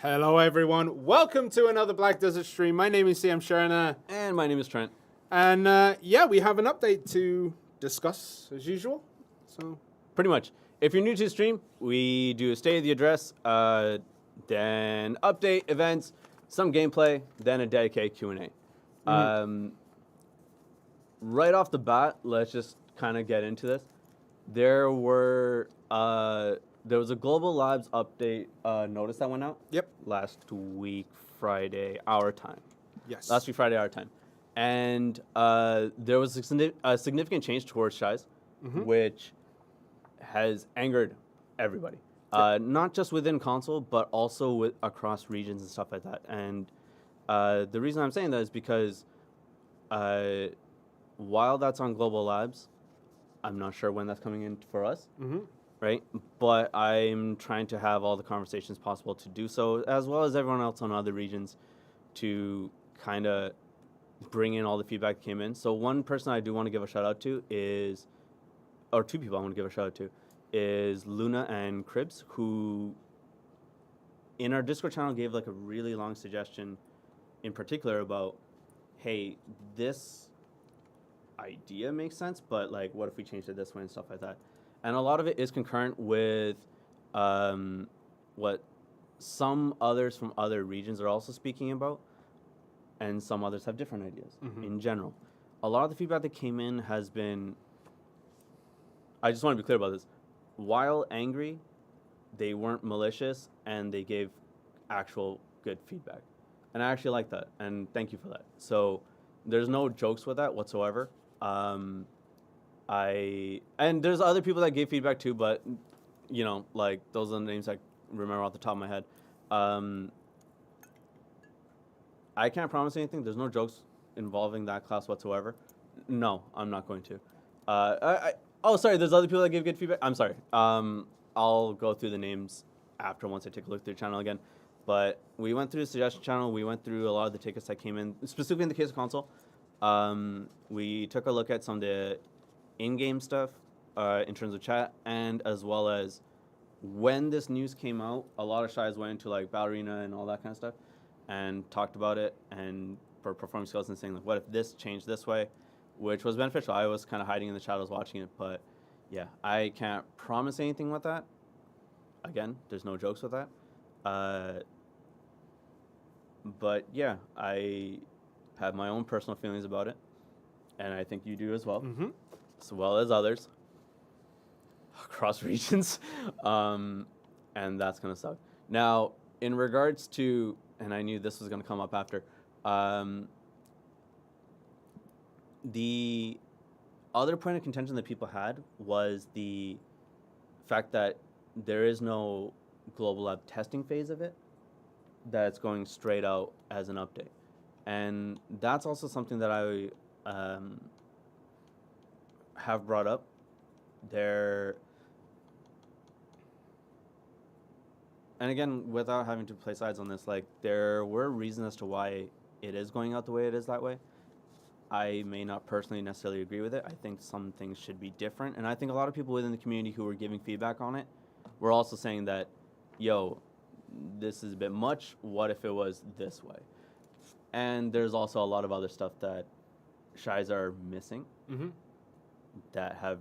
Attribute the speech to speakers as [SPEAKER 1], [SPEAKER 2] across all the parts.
[SPEAKER 1] Hello, everyone. Welcome to another Black Desert stream. My name is Trent Shirna.
[SPEAKER 2] And my name is Trent.
[SPEAKER 1] And we have an update to discuss as usual. So,
[SPEAKER 2] Pretty much. If you're new to the stream, we do a state of the address, then update events, some gameplay, then a dedicated Q&A. Right off the bat, let's just kind of get into this. There was a Global Labs update notice that went out.
[SPEAKER 1] Yep.
[SPEAKER 2] Last week, Friday, our time.
[SPEAKER 1] Yes.
[SPEAKER 2] Last week, Friday, our time. And there was a significant change towards Shies, which has angered everybody. Not just within console, but also across regions and stuff like that. And the reason I'm saying that is because while that's on Global Labs, I'm not sure when that's coming in for us. Right? But I'm trying to have all the conversations possible to do so, as well as everyone else on other regions, to kind of bring in all the feedback that came in. So one person I do want to give a shout out to is, or two people I want to give a shout out to, is Luna and Cribs, who in our Discord channel gave like a really long suggestion in particular about, hey, this idea makes sense, but like what if we changed it this way and stuff like that. And a lot of it is concurrent with what some others from other regions are also speaking about, and some others have different ideas in general. A lot of the feedback that came in has been, I just want to be clear about this, while angry, they weren't malicious, and they gave actual good feedback. And I actually like that, and thank you for that. So there's no jokes with that whatsoever. And there's other people that gave feedback too, but you know, like those are the names I remember off the top of my head. I can't promise anything. There's no jokes involving that class whatsoever. No, I'm not going to. Oh, sorry. There's other people that gave good feedback. I'm sorry. I'll go through the names after once I take a look through the channel again. But we went through the suggestion channel. We went through a lot of the tickets that came in, specifically in the case of console. We took a look at some of the in-game stuff in terms of chat, and as well as when this news came out, a lot of Shies went into like Ballerina and all that kind of stuff and talked about it and for performing skills and saying like, what if this changed this way, which was beneficial. I was kind of hiding in the shadows watching it, but yeah, I can't promise anything with that. Again, there's no jokes with that. But yeah, I have my own personal feelings about it, and I think you do as well, as well as others across regions, and that's gonna suck. Now, in regards to, and I knew this was gonna come up after, the other point of contention that people had was the fact that there is no global lab testing phase of it, that's going straight out as an update. And that's also something that I have brought up. And again, without having to play sides on this, like there were reasons as to why it is going out the way it is that way. I may not personally necessarily agree with it. I think some things should be different. And I think a lot of people within the community who were giving feedback on it were also saying that, yo, this is a bit much. What if it was this way? And there's also a lot of other stuff that Shies are missing that have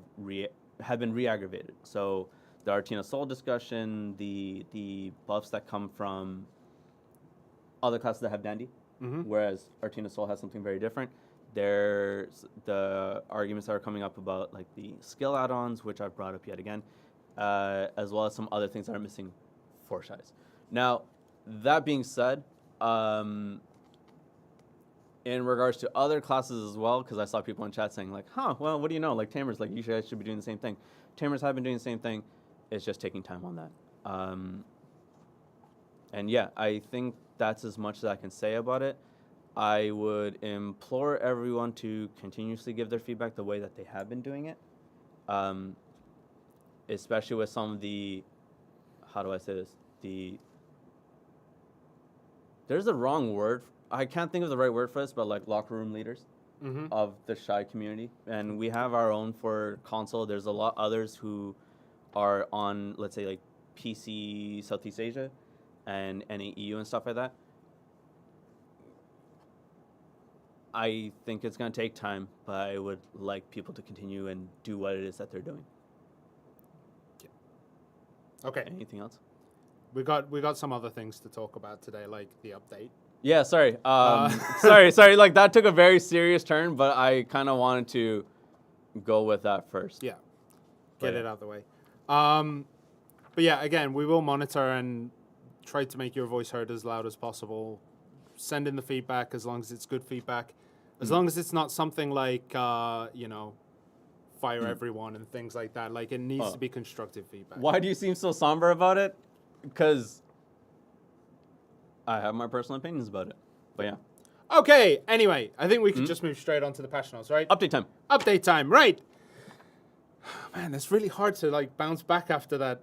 [SPEAKER 2] been re-aggravated. So the Artina Soul discussion, the buffs that come from other classes that have Dandy, whereas Artina Soul has something very different. There's the arguments that are coming up about like the skill add-ons, which I've brought up yet again, as well as some other things that are missing for Shies. Now, that being said, in regards to other classes as well, because I saw people in chat saying like, well, what do you know? Like Tamers, like you guys should be doing the same thing. Tamers have been doing the same thing. It's just taking time on that. And yeah, I think that's as much as I can say about it. I would implore everyone to continuously give their feedback the way that they have been doing it. Especially with some of the, how do I say this? There's a wrong word. I can't think of the right word for this, but like locker room leaders of the Shy community. And we have our own for console. There's a lot others who are on, let's say, like PC Southeast Asia, and any EU and stuff like that. I think it's going to take time, but I would like people to continue and do what it is that they're doing.
[SPEAKER 1] Okay.
[SPEAKER 2] Anything else?
[SPEAKER 1] We got some other things to talk about today, like the update.
[SPEAKER 2] Yeah, sorry. Sorry. Like, that took a very serious turn, but I kind of wanted to go with that first.
[SPEAKER 1] Yeah. Get it out of the way. But yeah, again, we will monitor and try to make your voice heard as loud as possible. Send in the feedback as long as it's good feedback. As long as it's not something like, fire everyone and things like that. Like, it needs to be constructive feedback.
[SPEAKER 2] Why do you seem so somber about it? Because I have my personal opinions about it. But yeah.
[SPEAKER 1] Okay, anyway, I think we can just move straight on to the patch notes, right?
[SPEAKER 2] Update time.
[SPEAKER 1] Update time, right. Man, it's really hard to, like, bounce back after that.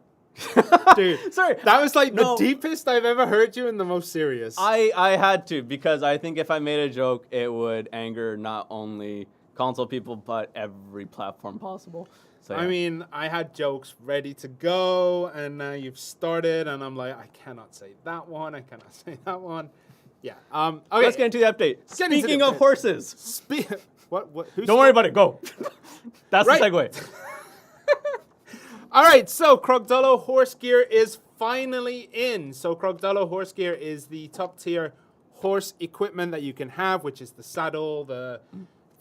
[SPEAKER 1] Dude,
[SPEAKER 2] Sorry.
[SPEAKER 1] that was, like,
[SPEAKER 2] No.
[SPEAKER 1] the deepest I've ever heard you and the most serious.
[SPEAKER 2] I had to, because I think if I made a joke, it would anger not only console people, but every platform possible. So, yeah.
[SPEAKER 1] I mean, I had jokes ready to go, and now you've started, and I'm like, I cannot say that one. I cannot say that one. Yeah. Okay.
[SPEAKER 2] Let's get into the update.
[SPEAKER 1] Get into the
[SPEAKER 2] Speaking of
[SPEAKER 1] update.
[SPEAKER 2] horses.
[SPEAKER 1] What? Who's
[SPEAKER 2] Don't worry about it. Go. That's
[SPEAKER 1] Right.
[SPEAKER 2] the segue.
[SPEAKER 1] All right, so Crocodile horse gear is finally in. So Crocodile horse gear is the top tier horse equipment that you can have, which is the saddle, the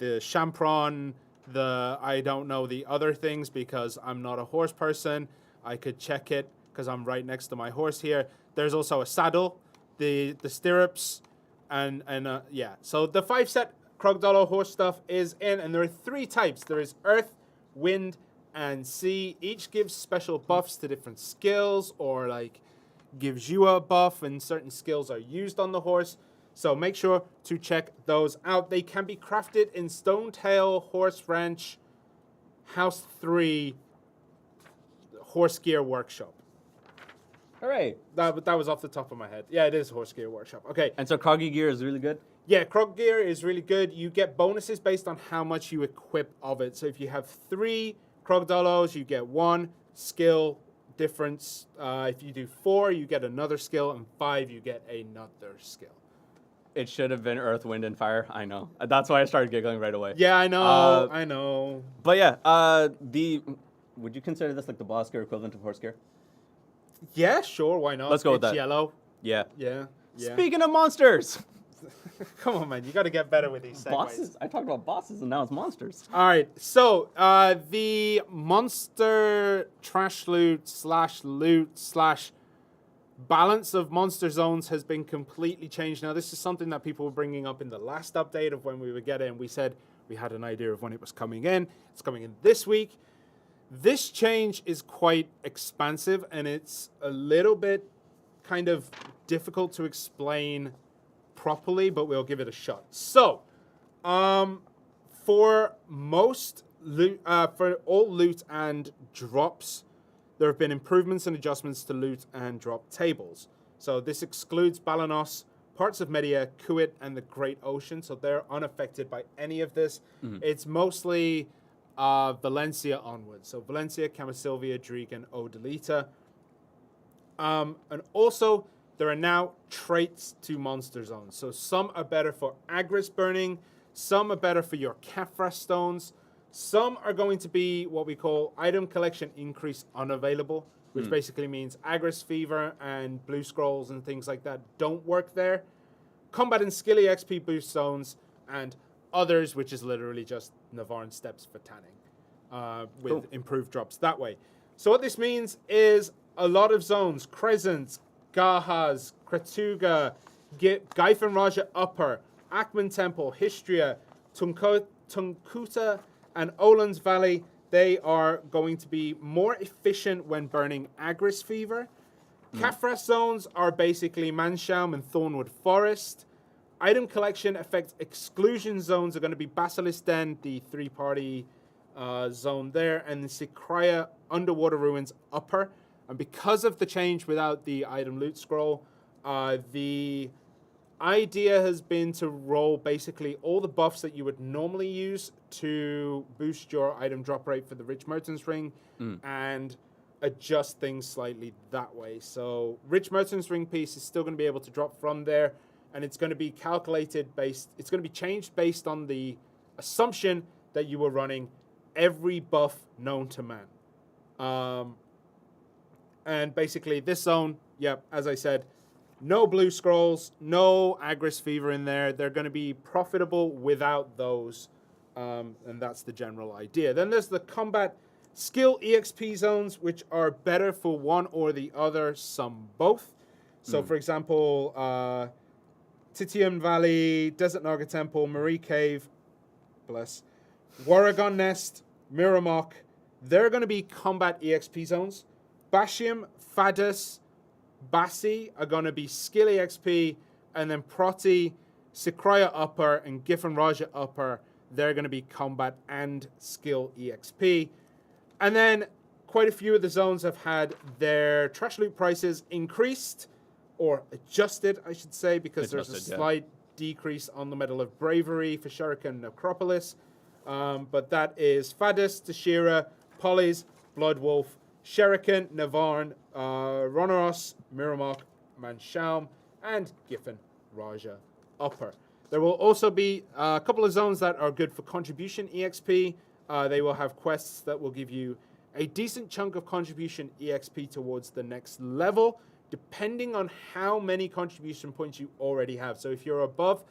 [SPEAKER 1] champron, I don't know the other things because I'm not a horse person. I could check it because I'm right next to my horse here. There's also a saddle, the stirrups, and yeah. So the 5-set Crocodile horse stuff is in, and there are 3 types. There is earth, wind, and sea. Each gives special buffs to different skills, or like gives you a buff and certain skills are used on the horse. So make sure to check those out. They can be crafted in Stonetail Horse Ranch House 3 Horse Gear Workshop.
[SPEAKER 2] Hooray.
[SPEAKER 1] That was off the top of my head. Yeah, it is Horse Gear Workshop. Okay.
[SPEAKER 2] And so Croggy gear is really good?
[SPEAKER 1] Yeah, Crog Gear is really good. You get bonuses based on how much you equip of it. So if you have 3 Crocodilos, you get 1 skill difference. If you do 4, you get another skill, and 5, you get another skill.
[SPEAKER 2] It should have been Earth, Wind, and Fire. I know. That's why I started giggling right away.
[SPEAKER 1] Yeah, I know. I know.
[SPEAKER 2] But yeah, would you consider this like the boss gear equivalent of horse gear?
[SPEAKER 1] Yeah, sure. Why not?
[SPEAKER 2] Let's go with
[SPEAKER 1] It's
[SPEAKER 2] that.
[SPEAKER 1] Yellow.
[SPEAKER 2] Yeah.
[SPEAKER 1] Yeah.
[SPEAKER 2] Speaking of monsters.
[SPEAKER 1] Come on, man. You got to get better with these segues.
[SPEAKER 2] Bosses? I talked about bosses and now it's monsters.
[SPEAKER 1] All right. So the monster trash loot / balance of monster zones has been completely changed. Now, this is something that people were bringing up in the last update of when we would get it, and we said we had an idea of when it was coming in. It's coming in this week. This change is quite expansive, and it's a little bit kind of difficult to explain properly, but we'll give it a shot. So, for most loot, for all loot and drops, there have been improvements and adjustments to loot and drop tables. So this excludes Balanos, parts of Media, Kuwait, and the Great Ocean. So they're unaffected by any of this. Mm-hmm. It's mostly Valencia onwards. So Valencia, Camasilvia, Drieg, and Odalita. And also, there are now traits to monster zones. So some are better for Agris burning, some are better for your Kafra stones, some are going to be what we call item collection increase unavailable, which basically means Agris fever and blue scrolls and things like that don't work there. Combat and skilly XP boost zones, and others, which is literally just Navarre steps for tanning, with improved drops that way. So what this means is a lot of zones, Crescent, Gahaz, Kratuga, Gyfen Raja Upper, Akman Temple, Histria, Tunkuta, and Oland's Valley, they are going to be more efficient when burning Agris Fever. Kafra zones are basically Manshaum and Thornwood Forest. Item collection effect exclusion zones are going to be Basilisk Den, the 3-party zone there, and the Sikraya Underwater Ruins Upper. And because of the change without the item loot scroll, the idea has been to roll basically all the buffs that you would normally use to boost your item drop rate for the Rich Merchant's Ring and adjust things slightly that way. So Rich Merchant's Ring piece is still going to be able to drop from there, and it's going to be calculated it's going to be changed based on the assumption that you were running every buff known to man. And basically this zone, as I said, no blue scrolls, no Agris Fever in there. They're going to be profitable without those, and that's the general idea. Then there's the combat skill EXP zones, which are better for one or the other, some both. So, for example, Titian Valley, Desert Naga Temple, Marie Cave, Warragon Nest, Miramok, they're going to be combat EXP zones. Bashim, Fadus, Bassi are going to be skill EXP, and then Proti, Sikraya Upper, and Giffen Raja Upper, they're going to be combat and skill EXP. And then quite a few of the zones have had their trash loot prices increased, or adjusted, I should say, because there's a slight decrease on the Medal of Bravery for Shuriken and Necropolis. But that is Fadus, Tashira, Polly's, Bloodwolf, Shuriken, Navarn, Ronaros, Miramok, Manshaum, and Giffen Raja Upper. There will also be a couple of zones that are good for contribution EXP. They will have quests that will give you a decent chunk of contribution EXP towards the next level, depending on how many contribution points you already have. So if you're above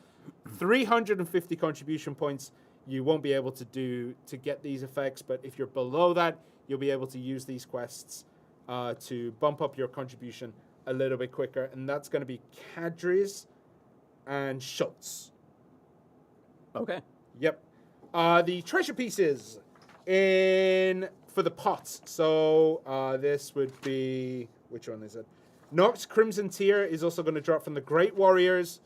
[SPEAKER 1] 350 contribution points, you won't be able to get these effects. But if you're below that, you'll be able to use these quests to bump up your contribution a little bit quicker. And that's going to be Kadris and Schultz.
[SPEAKER 2] Okay.
[SPEAKER 1] Yep. The treasure pieces for the pots. So this would be, which one is it? Nox Crimson Tier is also going to drop from the Great Warriors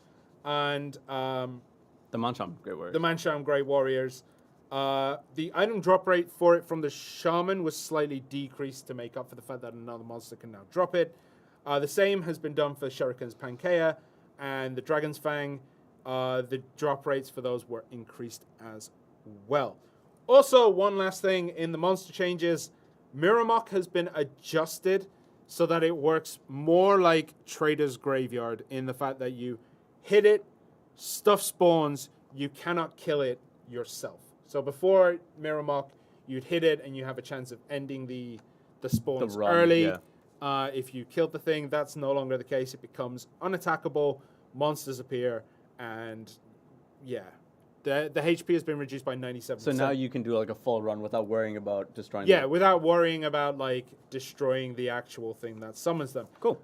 [SPEAKER 1] and
[SPEAKER 2] the Mansham Great Warriors.
[SPEAKER 1] The Mansham Great Warriors. The item drop rate for it from the Shaman was slightly decreased to make up for the fact that another monster can now drop it. The same has been done for Shuriken's Panchaea and the Dragon's Fang. The drop rates for those were increased as well. Also, one last thing in the monster changes, Miramok has been adjusted so that it works more like Trader's Graveyard in the fact that you hit it, stuff spawns, you cannot kill it yourself. So before Miramok, you'd hit it and you have a chance of ending the spawns early. Yeah. If you killed the thing, that's no longer the case. It becomes unattackable, monsters appear, and yeah. The HP has been reduced by 97%.
[SPEAKER 2] So now you can do like a full run without worrying about destroying
[SPEAKER 1] them. Yeah, without worrying about like destroying the actual thing that summons them.
[SPEAKER 2] Cool.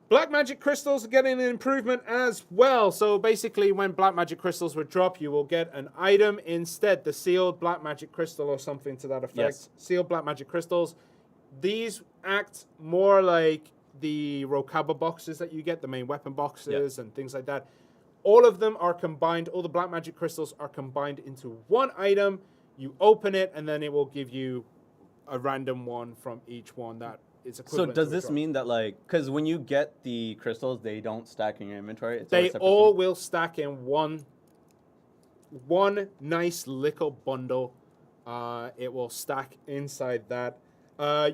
[SPEAKER 1] Black Magic Crystals are getting an improvement as well. So basically when Black Magic Crystals would drop, you will get an item instead. The Sealed Black Magic Crystal or something to that effect. Yes. Sealed Black Magic Crystals. These act more like the Rokaba boxes that you get, the main weapon boxes and things like that. All of them are combined, all the Black Magic Crystals are combined into one item. You open it, and then it will give you a random one from each one that is equivalent.
[SPEAKER 2] So does this mean that, like, because when you get the crystals, they don't stack in your inventory?
[SPEAKER 1] They all will stack in one nice little bundle. It will stack inside that.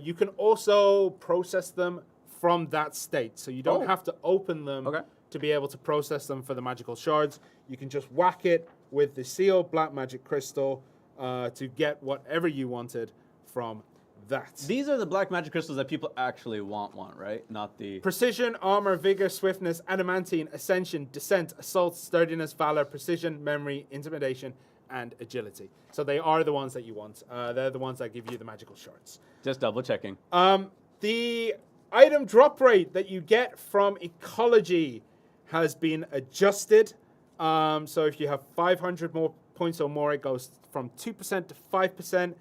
[SPEAKER 1] You can also process them from that state, so you don't have to open them. Okay. To be able to process them for the magical shards. You can just whack it with the Sealed Black Magic Crystal to get whatever you wanted from that.
[SPEAKER 2] These are the Black Magic Crystals that people actually want, right? Not the...
[SPEAKER 1] Precision, Armor, Vigor, Swiftness, Adamantine, Ascension, Descent, Assault, Sturdiness, Valor, Precision, Memory, Intimidation, and Agility. So they are the ones that you want. They're the ones that give you the magical shards.
[SPEAKER 2] Just double checking.
[SPEAKER 1] The item drop rate that you get from Ecology has been adjusted. So if you have 500 more points or more, it goes from 2% to 5%.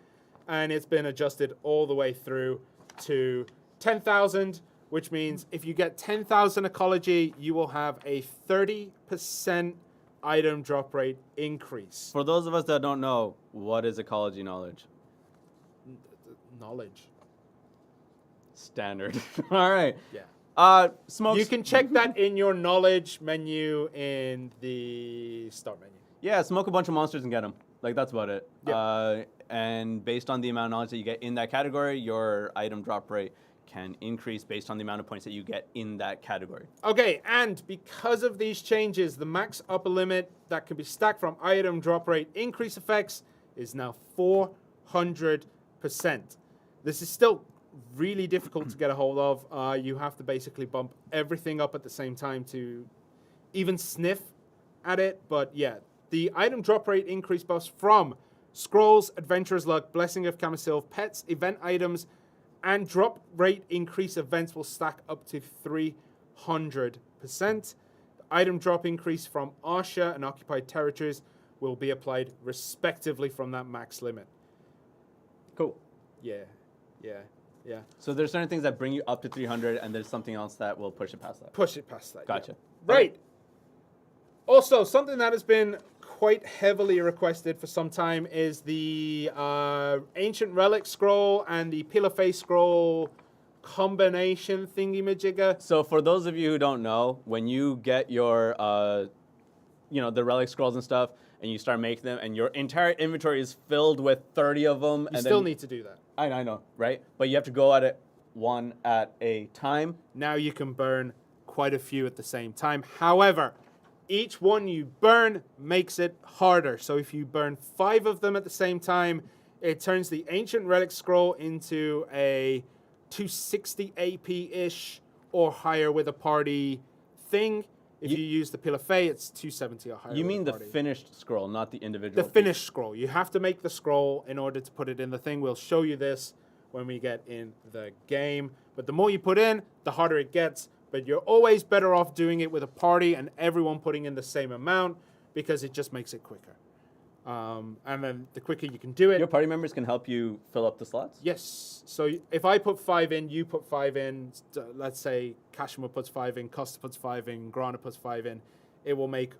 [SPEAKER 1] And it's been adjusted all the way through to 10,000, which means if you get 10,000 Ecology, you will have a 30% item drop rate increase.
[SPEAKER 2] For those of us that don't know, what is Ecology knowledge?
[SPEAKER 1] Knowledge.
[SPEAKER 2] Standard. All right.
[SPEAKER 1] Yeah.
[SPEAKER 2] Smokes.
[SPEAKER 1] You can check that in your knowledge menu in the start menu.
[SPEAKER 2] Yeah, smoke a bunch of monsters and get them. Like, that's about it. Yeah. And based on the amount of knowledge that you get in that category, your item drop rate can increase based on the amount of points that you get in that category.
[SPEAKER 1] Okay, and because of these changes, the max upper limit that can be stacked from item drop rate increase effects is now 400%. This is still really difficult to get a hold of. You have to basically bump everything up at the same time to even sniff at it. But yeah, the item drop rate increase buffs from Scrolls, Adventurer's Luck, Blessing of Camisil, Pets, Event Items, and drop rate increase events will stack up to 300%. The item drop increase from Arsha and Occupied Territories will be applied respectively from that max limit.
[SPEAKER 2] Cool.
[SPEAKER 1] Yeah.
[SPEAKER 2] So there's certain things that bring you up to 300, and there's something else that will push it past that.
[SPEAKER 1] Push it past that.
[SPEAKER 2] Gotcha.
[SPEAKER 1] Yeah. Right. Also, something that has been quite heavily requested for some time is the Ancient Relic Scroll and the Pillar Face Scroll combination thingy-majigger.
[SPEAKER 2] So for those of you who don't know, when you get your, the relic scrolls and stuff, and you start making them, and your entire inventory is filled with 30 of them.
[SPEAKER 1] You still need to do that.
[SPEAKER 2] I know, right? But you have to go at it one at a time.
[SPEAKER 1] Now you can burn quite a few at the same time. However, each one you burn makes it harder. So if you burn 5 of them at the same time, it turns the Ancient Relic Scroll into a 260 AP-ish or higher with a party thing. If you use the Pillar Fey, it's 270 or higher.
[SPEAKER 2] You mean the
[SPEAKER 1] party.
[SPEAKER 2] finished scroll, not the individual?
[SPEAKER 1] The finished scroll. You have to make the scroll in order to put it in the thing. We'll show you this when we get in the game. But the more you put in, the harder it gets. But you're always better off doing it with a party and everyone putting in the same amount because it just makes it quicker. And then the quicker you can do it.
[SPEAKER 2] Your party members can help you fill up the slots?
[SPEAKER 1] Yes. So if I put 5 in, you put 5 in. Let's say Kashima puts 5 in, Costa puts 5 in, Grana puts 5 in. It will make,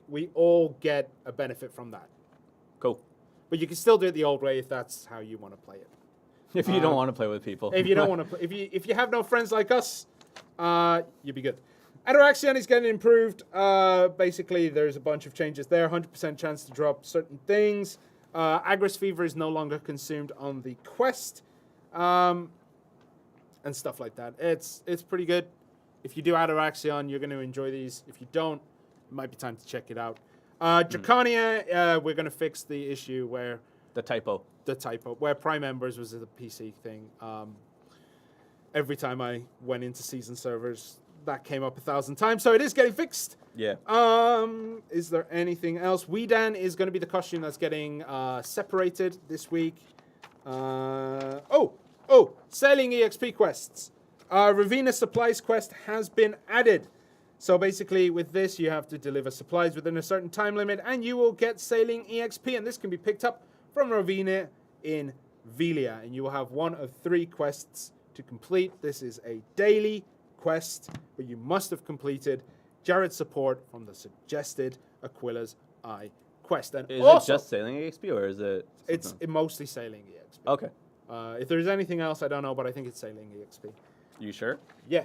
[SPEAKER 1] we all get a benefit from that.
[SPEAKER 2] Cool.
[SPEAKER 1] But you can still do it the old way if that's how you want to play it.
[SPEAKER 2] If you don't want to play with people.
[SPEAKER 1] If you don't want to play, if you have no friends like us, you'll be good. Ataraxion is getting improved. Basically, there's a bunch of changes there. 100% chance to drop certain things. Agris Fever is no longer consumed on the quest. And stuff like that. It's pretty good. If you do Ataraxion, you're going to enjoy these. If you don't, it might be time to check it out. Dracania, we're going to fix the issue where...
[SPEAKER 2] The typo,
[SPEAKER 1] where Prime Members was a PC thing. Every time I went into season servers, that came up 1,000 times, so it is getting fixed.
[SPEAKER 2] Yeah.
[SPEAKER 1] Is there anything else? Weedan is going to be the costume that's getting separated this week. Sailing EXP quests. Ravina Supplies quest has been added. So basically, with this, you have to deliver supplies within a certain time limit, and you will get Sailing EXP, and this can be picked up from Ravina in Velia, and you will have 1 of 3 quests to complete. This is a daily quest, but you must have completed Jared's support from the suggested Aquila's Eye quest. And
[SPEAKER 2] is
[SPEAKER 1] also,
[SPEAKER 2] it just Sailing EXP or is it?
[SPEAKER 1] It's mostly Sailing EXP.
[SPEAKER 2] Okay.
[SPEAKER 1] If there's anything else, I don't know, but I think it's Sailing EXP.
[SPEAKER 2] You sure?
[SPEAKER 1] Yeah.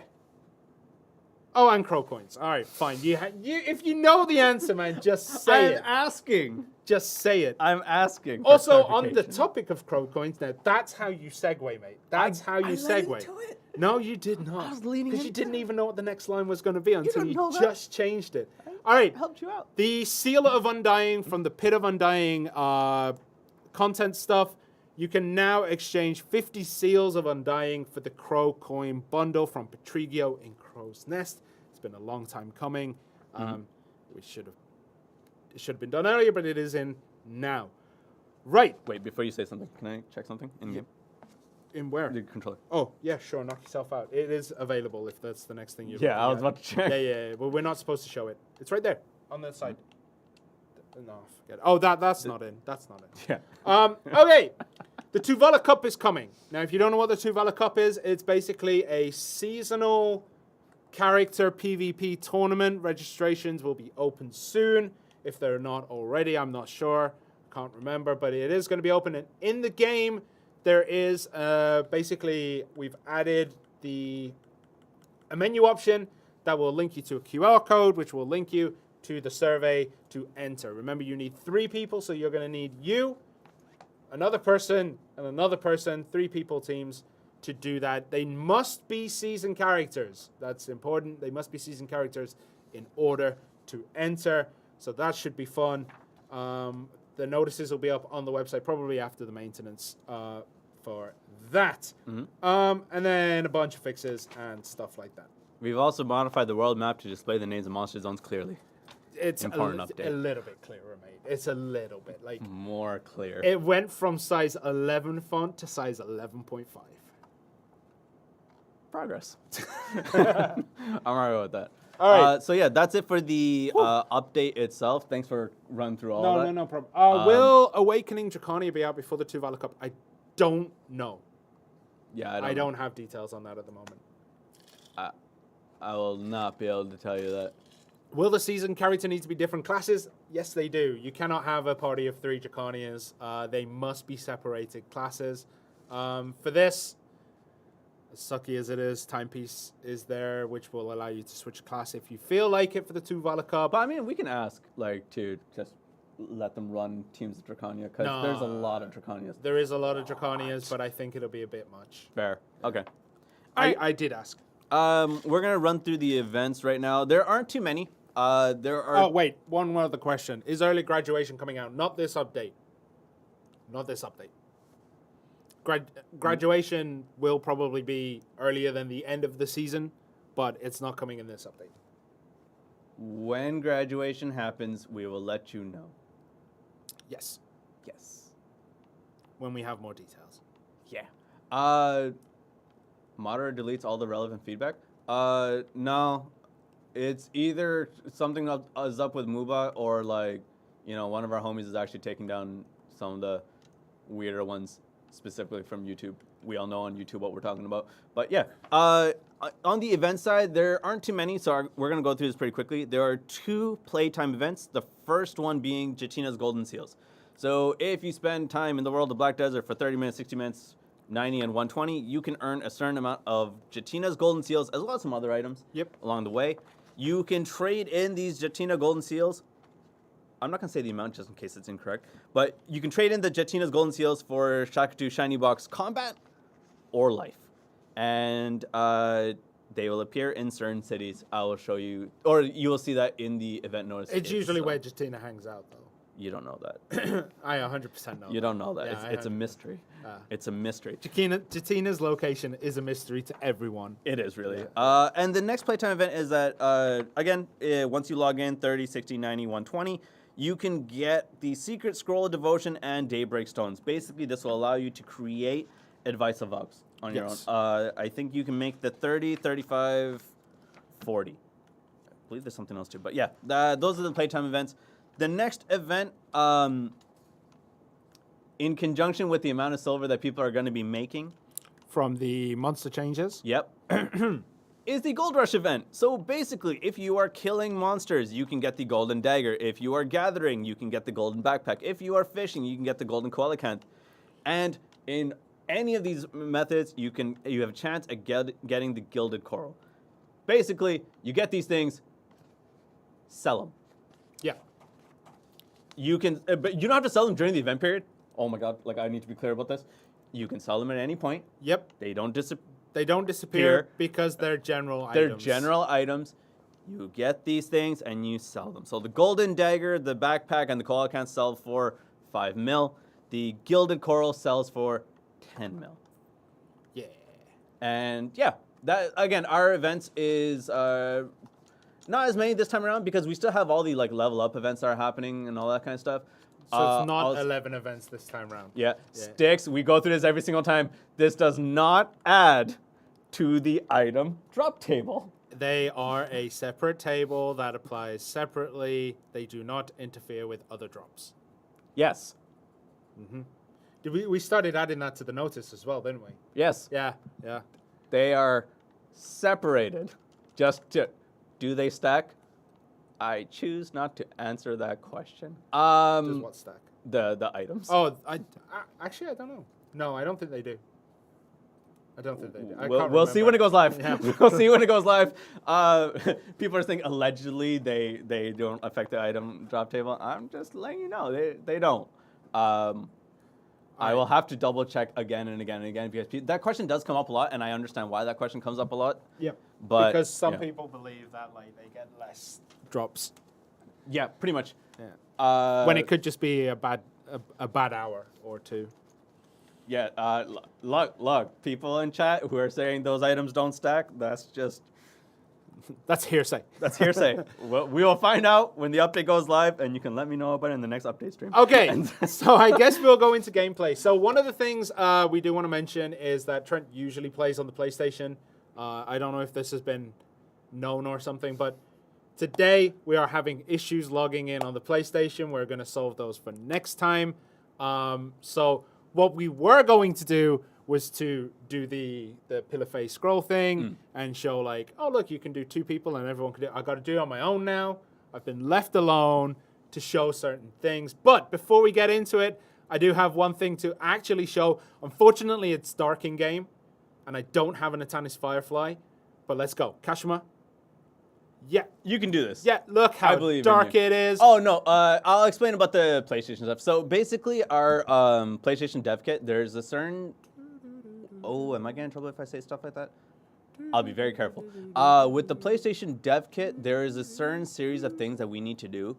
[SPEAKER 1] Oh, and Crow Coins. All right, fine. If you know the answer, man, just say it.
[SPEAKER 2] I'm asking.
[SPEAKER 1] Just say it.
[SPEAKER 2] I'm asking.
[SPEAKER 1] Also, on the topic of Crow Coins, now, that's how you segue, mate. That's how you segue.
[SPEAKER 2] Into it.
[SPEAKER 1] No, you did not.
[SPEAKER 2] I was leaning
[SPEAKER 1] because you
[SPEAKER 2] into
[SPEAKER 1] didn't
[SPEAKER 2] it.
[SPEAKER 1] even know what the next line was going to be until you
[SPEAKER 2] know that.
[SPEAKER 1] just changed it. All right.
[SPEAKER 2] Helped you out.
[SPEAKER 1] The Seal of Undying from the Pit of Undying content stuff. You can now exchange 50 Seals of Undying for the Crow Coin bundle from Patrigio in Crow's Nest. It's been a long time coming. It should have been done earlier, but it is in now. Right.
[SPEAKER 2] Wait, before you say something, can I check something in game?
[SPEAKER 1] In where?
[SPEAKER 2] The controller.
[SPEAKER 1] Oh, yeah, sure. Knock yourself out. It is available if that's the next thing you're
[SPEAKER 2] Yeah, I was
[SPEAKER 1] looking at.
[SPEAKER 2] about to check.
[SPEAKER 1] Yeah. Well, we're not supposed to show it. It's right there on the side. No, forget it. Oh, that's not in. That's not in.
[SPEAKER 2] Yeah.
[SPEAKER 1] Okay. The Tuvala Cup is coming. Now, if you don't know what the Tuvala Cup is, it's basically a seasonal character PvP tournament. Registrations will be open soon. If they're not already, I'm not sure. Can't remember, but it is going to be open. And in the game, there is basically, we've added a menu option that will link you to a QR code, which will link you to the survey to enter. Remember, you need 3 people, so you're going to need you, another person and another person, 3 people teams to do that. They must be seasoned characters. That's important. They must be seasoned characters in order to enter. So that should be fun. The notices will be up on the website probably after the maintenance for that. And then a bunch of fixes and stuff like that.
[SPEAKER 2] We've also modified the world map to display the names of monster zones clearly.
[SPEAKER 1] It's
[SPEAKER 2] Important
[SPEAKER 1] a
[SPEAKER 2] update.
[SPEAKER 1] little bit clearer, mate. It's a little bit like
[SPEAKER 2] More clear.
[SPEAKER 1] it went from size 11 font to size 11.5.
[SPEAKER 2] Progress. I'm alright with that.
[SPEAKER 1] All right.
[SPEAKER 2] So yeah, that's it for the update itself. Thanks for running through all that.
[SPEAKER 1] No problem. Will Awakening Draconia be out before the 2 Valor Cup? I don't know.
[SPEAKER 2] Yeah,
[SPEAKER 1] I don't have details on that at the moment.
[SPEAKER 2] I will not be able to tell you that.
[SPEAKER 1] Will the season character need to be different classes? Yes, they do. You cannot have a party of 3 Draconias. They must be separated classes. For this, as sucky as it is, Timepiece is there, which will allow you to switch class if you feel like it for the 2 Valor Cup.
[SPEAKER 2] But I mean, we can ask to just let them run teams of Draconia because there's a lot of Draconias.
[SPEAKER 1] There is a lot of Draconias, but I think it'll be a bit much.
[SPEAKER 2] Fair. Okay.
[SPEAKER 1] I did ask.
[SPEAKER 2] We're gonna run through the events right now. There aren't too many. There are.
[SPEAKER 1] Oh, wait. One more other question. Is early graduation coming out? Not this update. Not this update. Graduation will probably be earlier than the end of the season, but it's not coming in this update.
[SPEAKER 2] When graduation happens, we will let you know.
[SPEAKER 1] Yes.
[SPEAKER 2] Yes.
[SPEAKER 1] When we have more details.
[SPEAKER 2] Yeah. Moderator deletes all the relevant feedback. No. It's either something is up with Muba or one of our homies is actually taking down some of the weirder ones, specifically from YouTube. We all know on YouTube what we're talking about. But yeah, on the event side, there aren't too many, so we're going to go through this pretty quickly. There are 2 playtime events, the first one being Jatina's Golden Seals. So if you spend time in the world of Black Desert for 30 minutes, 60 minutes, 90 and 120, you can earn a certain amount of Jatina's Golden Seals, as well as some other items along the way. You can trade in these Jatina Golden Seals. I'm not going to say the amount just in case it's incorrect, but you can trade in the Jatina's Golden Seals for Shakatu Shiny Box Combat or Life. And they will appear in certain cities. I will show you, or you will see that in the event notice.
[SPEAKER 1] It's usually where Jatina hangs out, though.
[SPEAKER 2] You don't know that.
[SPEAKER 1] I 100% know.
[SPEAKER 2] You don't know that.
[SPEAKER 1] Yeah,
[SPEAKER 2] It's a mystery. It's a mystery.
[SPEAKER 1] Jatina's location is a mystery to everyone.
[SPEAKER 2] It is really.
[SPEAKER 1] Yeah.
[SPEAKER 2] And the next playtime event is that, again, once you log in, 30, 60, 90, 120, you can get the Secret Scroll of Devotion and Daybreak Stones. Basically, this will allow you to create Advice of Vows on your own. I think you can make the 30, 35, 40. I believe there's something else too. But yeah, those are the playtime events. The next event, in conjunction with the amount of silver that people are going to be making.
[SPEAKER 1] From the monster changes?
[SPEAKER 2] Yep. Is the Gold Rush event. So basically, if you are killing monsters, you can get the Golden Dagger. If you are gathering, you can get the Golden Backpack. If you are fishing, you can get the Golden Coelacanth. And in any of these methods, you have a chance at getting the Gilded Coral. Basically, you get these things, sell them.
[SPEAKER 1] Yeah.
[SPEAKER 2] You can, but you don't have to sell them during the event period. Oh my God, I need to be clear about this. You can sell them at any point.
[SPEAKER 1] Yep.
[SPEAKER 2] They don't disappear.
[SPEAKER 1] They don't disappear because they're general items.
[SPEAKER 2] They're general items. You get these things and you sell them. So the Golden Dagger, the Backpack, and the Coelacanth sell for 5 mil. The Gilded Coral sells for 10 mil.
[SPEAKER 1] Yeah.
[SPEAKER 2] And yeah, that again, our events is not as many this time around because we still have all the level up events that are happening and all that kind of stuff.
[SPEAKER 1] So it's not 11 events this time around.
[SPEAKER 2] Yeah. Sticks, we go through this every single time. This does not add to the item drop table.
[SPEAKER 1] They are a separate table that applies separately. They do not interfere with other drops.
[SPEAKER 2] Yes.
[SPEAKER 1] We started adding that to the notice as well, didn't we?
[SPEAKER 2] Yes.
[SPEAKER 1] Yeah.
[SPEAKER 2] They are separated. Do they stack? I choose not to answer that question.
[SPEAKER 1] Does what stack?
[SPEAKER 2] The items.
[SPEAKER 1] Oh, actually, I don't know. No, I don't think they do. I don't think they do.
[SPEAKER 2] We'll see when it goes live.
[SPEAKER 1] Yeah.
[SPEAKER 2] We'll see when it goes live. People are saying allegedly they don't affect the item drop table. I'm just letting you know they don't. I will have to double check again and again and again because that question does come up a lot, and I understand why that question comes up a lot.
[SPEAKER 1] Yep.
[SPEAKER 2] But
[SPEAKER 1] because some people believe that like they get less drops.
[SPEAKER 2] Yeah, pretty much.
[SPEAKER 1] Yeah. When it could just be a bad hour or two.
[SPEAKER 2] Yeah. Look. People in chat who are saying those items don't stack. That's
[SPEAKER 1] hearsay.
[SPEAKER 2] That's hearsay. Well, we will find out when the update goes live, and you can let me know about it in the next update stream.
[SPEAKER 1] Okay, so I guess we'll go into gameplay. So one of the things we do want to mention is that Trent usually plays on the PlayStation. I don't know if this has been known or something, but today we are having issues logging in on the PlayStation. We're going to solve those for next time. So what we were going to do was to do the pillar face scroll thing and show like, oh, look, you can do 2 people and everyone can do it. I got to do it on my own now. I've been left alone to show certain things. But before we get into it, I do have one thing to actually show. Unfortunately, it's dark in game and I don't have an Atanis Firefly. But let's go. Kashima. Yeah.
[SPEAKER 2] You can do this.
[SPEAKER 1] Yeah, look how dark it is.
[SPEAKER 2] Oh, no. I'll explain about the PlayStation stuff. So basically, our PlayStation dev kit, there's a certain... Oh, am I getting in trouble if I say stuff like that? I'll be very careful. With the PlayStation dev kit, there is a certain series of things that we need to do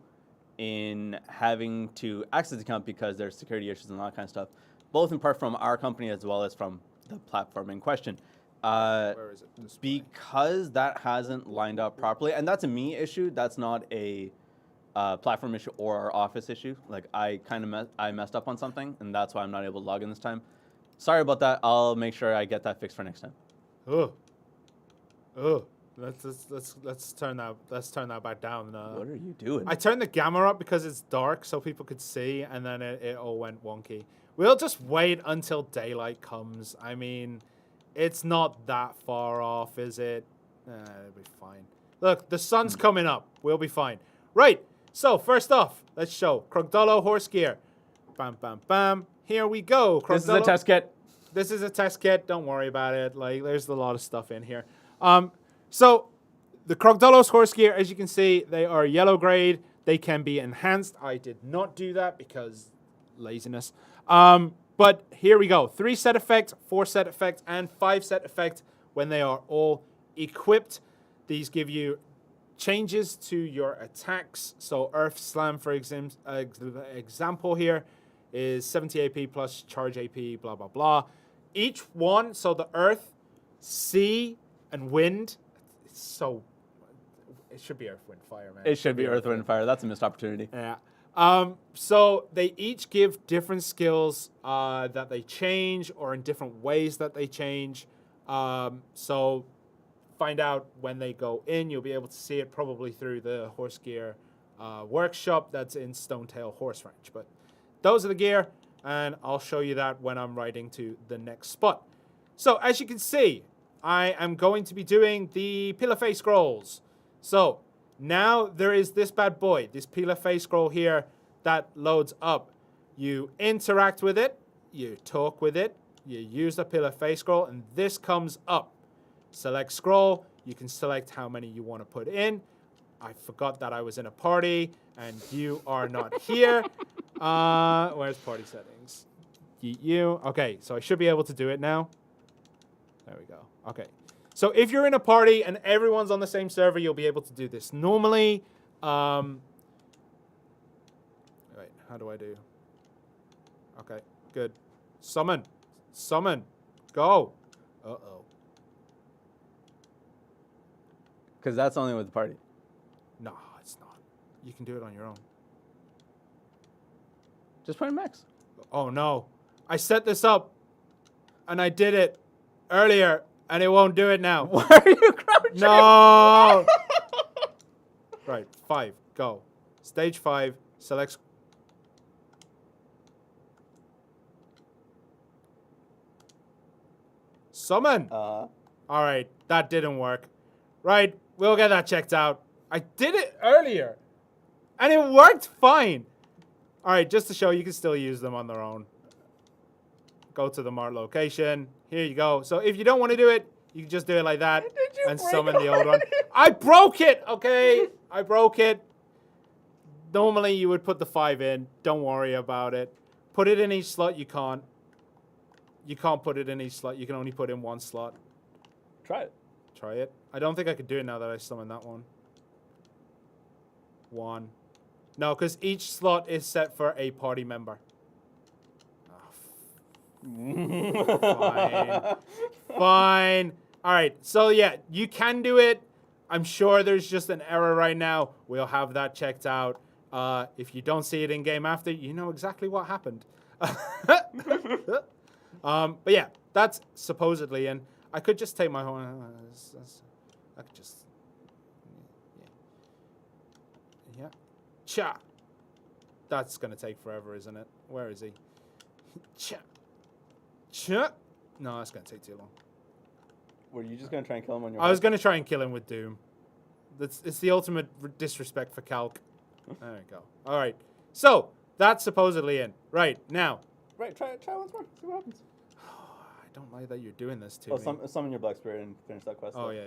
[SPEAKER 2] in having to access the account because there's security issues and all that kind of stuff, both in part from our company as well as from the platform in question.
[SPEAKER 1] Where is it?
[SPEAKER 2] Because that hasn't lined up properly, and that's a me issue. That's not a platform issue or our office issue. Like I messed up on something, and that's why I'm not able to log in this time. Sorry about that. I'll make sure I get that fixed for next time.
[SPEAKER 1] Oh. Let's turn that back down.
[SPEAKER 2] What are you doing?
[SPEAKER 1] I turned the gamma up because it's dark so people could see, and then it all went wonky. We'll just wait until daylight comes. I mean, it's not that far off, is it? It'll be fine. Look, the sun's coming up. We'll be fine. Right. So first off, let's show Crocodile horse gear. Bam, bam, bam. Here we go.
[SPEAKER 2] This is a test kit.
[SPEAKER 1] This is a test kit. Don't worry about it. Like, there's a lot of stuff in here. So the Crocodile's horse gear, as you can see, they are yellow grade. They can be enhanced. I did not do that because laziness. But here we go. 3 set effect, 4 set effect, and 5 set effect when they are all equipped. These give you changes to your attacks. So Earth Slam, for example here, is 70 AP plus charge AP, blah, blah, blah. Each one, so the Earth, Sea, and Wind, so it should be Earth, Wind, Fire, man.
[SPEAKER 2] It should be Earth, Wind, Fire. That's a missed opportunity.
[SPEAKER 1] Yeah. So they each give different skills that they change or in different ways that they change. So find out when they go in. You'll be able to see it probably through the horse gear workshop that's in Stonetail Horse Ranch. But those are the gear, and I'll show you that when I'm riding to the next spot. So as you can see, I am going to be doing the pillar face scrolls. So now there is this bad boy, this pillar face scroll here that loads up. You interact with it, you talk with it, you use the pillar face scroll, and this comes up. Select scroll, you can select how many you want to put in. I forgot that I was in a party and you are not here. Where's party settings? You. Okay, so I should be able to do it now. There we go. Okay. So if you're in a party and everyone's on the same server, you'll be able to do this normally. Wait, how do I do? Okay, good. Summon. Summon. Go. Uh-oh.
[SPEAKER 2] Because that's only with the party.
[SPEAKER 1] No, it's not. You can do it on your own.
[SPEAKER 2] Just put in max.
[SPEAKER 1] Oh, no. I set this up, and I did it earlier, and it won't do it now.
[SPEAKER 2] Why are you crouching?
[SPEAKER 1] No! Right, 5. Go. Stage 5. Select. Summon. All right, that didn't work. Right, we'll get that checked out. I did it earlier, and it worked fine. All right, just to show you can still use them on their own. Go to the Mart location. Here you go. So if you don't want to do it, you can just do it like that and summon the old one. I broke it, okay? I broke it. Normally you would put the 5 in. Don't worry about it. Put it in each slot you can't. You can't put it in each slot. You can only put in one slot.
[SPEAKER 2] Try it.
[SPEAKER 1] Try it. I don't think I could do it now that I summoned that one. One. No, because each slot is set for a party member. Fine. Fine. All right. So, yeah, you can do it. I'm sure there's just an error right now. We'll have that checked out. If you don't see it in game after, you know exactly what happened. But yeah, that's supposedly in. I could just take my whole. I could just. Yeah. Cha. That's gonna take forever, isn't it? Where is he? Cha. Cha. No, that's gonna take too long.
[SPEAKER 2] Were you just gonna try and kill him on your?
[SPEAKER 1] I was gonna try and kill him with Doom. It's the ultimate disrespect for Calc. There we go. All right. So that's supposedly in. Right now.
[SPEAKER 2] Right. Try once more. See what happens.
[SPEAKER 1] I don't like that you're doing this to me.
[SPEAKER 2] Summon your Black Spirit and finish that quest.
[SPEAKER 1] Oh yeah.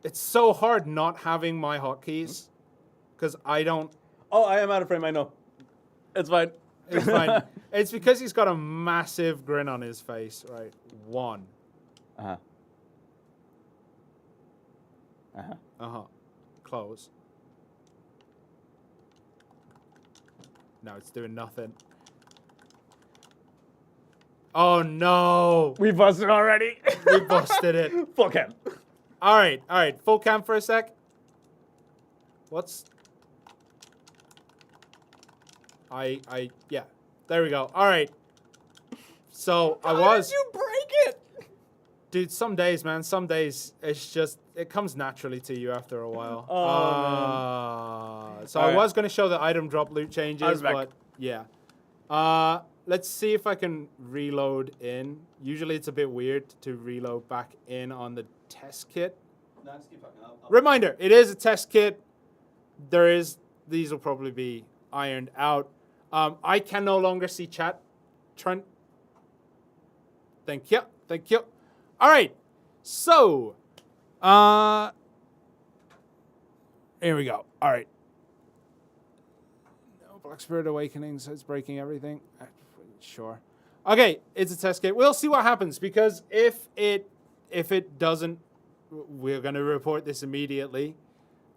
[SPEAKER 1] It's so hard not having my hotkeys because I don't.
[SPEAKER 2] Oh, I am out of frame. I know. It's fine.
[SPEAKER 1] It's fine. It's because he's got a massive grin on his face. Right. One. Close. No, it's doing nothing. Oh no!
[SPEAKER 2] We busted already.
[SPEAKER 1] We busted it.
[SPEAKER 2] Full camp.
[SPEAKER 1] All right. Full camp for a sec. What's? Yeah. There we go. All right. So
[SPEAKER 2] How did you break it?
[SPEAKER 1] Dude, some days, man, it's just, it comes naturally to you after a while. So I was going to show the item drop loot changes, but yeah. Let's see if I can reload in. Usually it's a bit weird to reload back in on the test kit.
[SPEAKER 2] No, just keep talking.
[SPEAKER 1] Reminder, it is a test kit. These will probably be ironed out. I can no longer see chat. Trent. Thank you. All right, so, here we go. All right. No Black Spirit Awakening, so it's breaking everything. Sure. Okay, it's a test kit. We'll see what happens because if it doesn't, we're going to report this immediately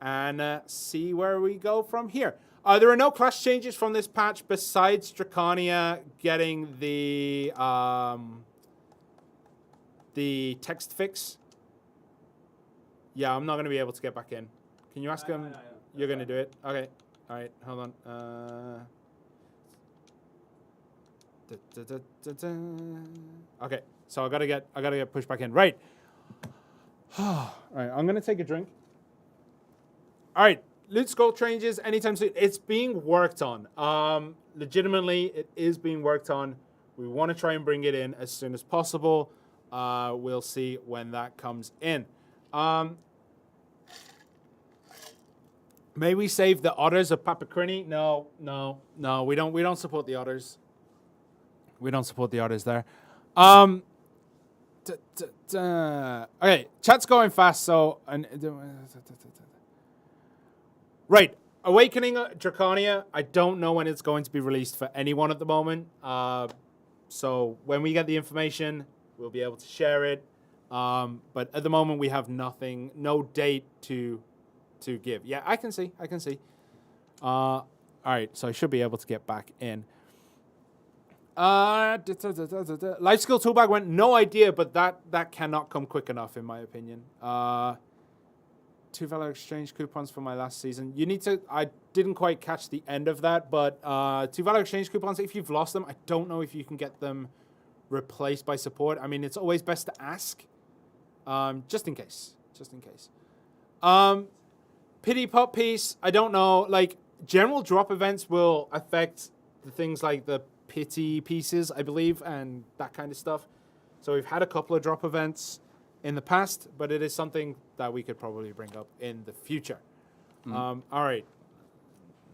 [SPEAKER 1] and see where we go from here. There are no class changes from this patch besides Draconia getting the text fix. Yeah, I'm not going to be able to get back in. Can you ask him? You're going to do it? Okay. All right. Hold on. Okay. So I gotta get pushed back in. Right. All right. I'm going to take a drink. All right. Loot scroll changes anytime soon. It's being worked on. Legitimately, it is being worked on. We want to try and bring it in as soon as possible. We'll see when that comes in. May we save the otters of Papakrini? No. We don't support the otters. We don't support the otters there. Okay, chat's going fast. So, right, Awakening Draconia. I don't know when it's going to be released for anyone at the moment. So when we get the information, we'll be able to share it. But at the moment, we have nothing, no date to give. Yeah, I can see. All right, so I should be able to get back in. Life skill tool bag went, no idea, but that cannot come quick enough, in my opinion. 2 Valor exchange coupons for my last season. You need to, I didn't quite catch the end of that, but 2 Valor exchange coupons, if you've lost them, I don't know if you can get them replaced by support. I mean, it's always best to ask, just in case. Pity pop piece, I don't know. Like, general drop events will affect the things like the pity pieces, I believe, and that kind of stuff. So we've had a couple of drop events in the past, but it is something that we could probably bring up in the future. All right.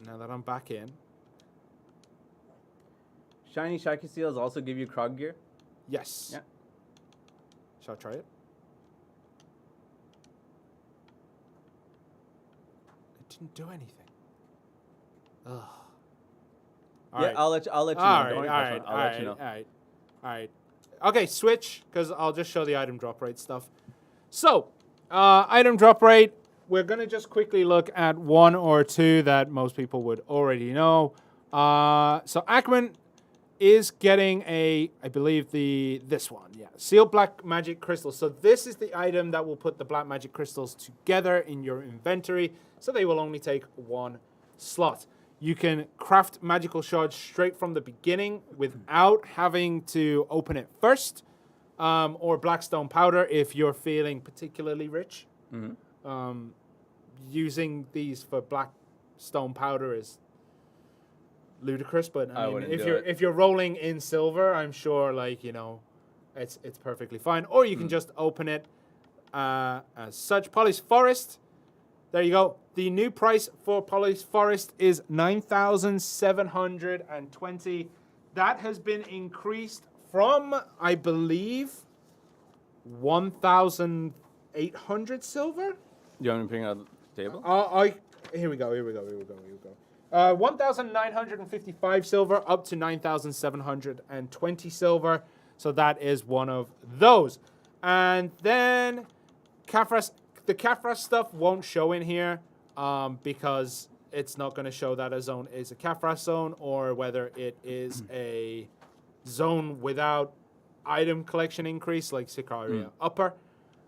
[SPEAKER 1] Now that I'm back in.
[SPEAKER 2] Shiny Shaki Seals also give you Krog gear?
[SPEAKER 1] Yes.
[SPEAKER 2] Yeah.
[SPEAKER 1] Shall I try it? It didn't do anything. Ugh.
[SPEAKER 2] All right. I'll let you know.
[SPEAKER 1] All right.
[SPEAKER 2] I'll let you know.
[SPEAKER 1] All right. All right. Okay, switch, because I'll just show the item drop rate stuff. So, item drop rate, we're going to just quickly look at one or two that most people would already know. So, Ackman is getting I believe this one, yeah, sealed black magic crystals. So this is the item that will put the black magic crystals together in your inventory, so they will only take one slot. You can craft magical shards straight from the beginning without having to open it first, or blackstone powder if you're feeling particularly rich. Using these for blackstone powder is ludicrous, but I mean, if you're rolling in silver, I'm sure it's perfectly fine. Or you can just open it as such. Polished Forest, there you go. The new price for Polished Forest is 9,720. That has been increased from, I believe, 1,800 silver.
[SPEAKER 2] You want me to bring it on the table?
[SPEAKER 1] Here we go. 1,955 silver up to 9,720 silver. So that is one of those. And then the Kafras stuff won't show in here because it's not going to show that a zone is a Kafras zone or whether it is a zone without item collection increase like Sicaria Upper.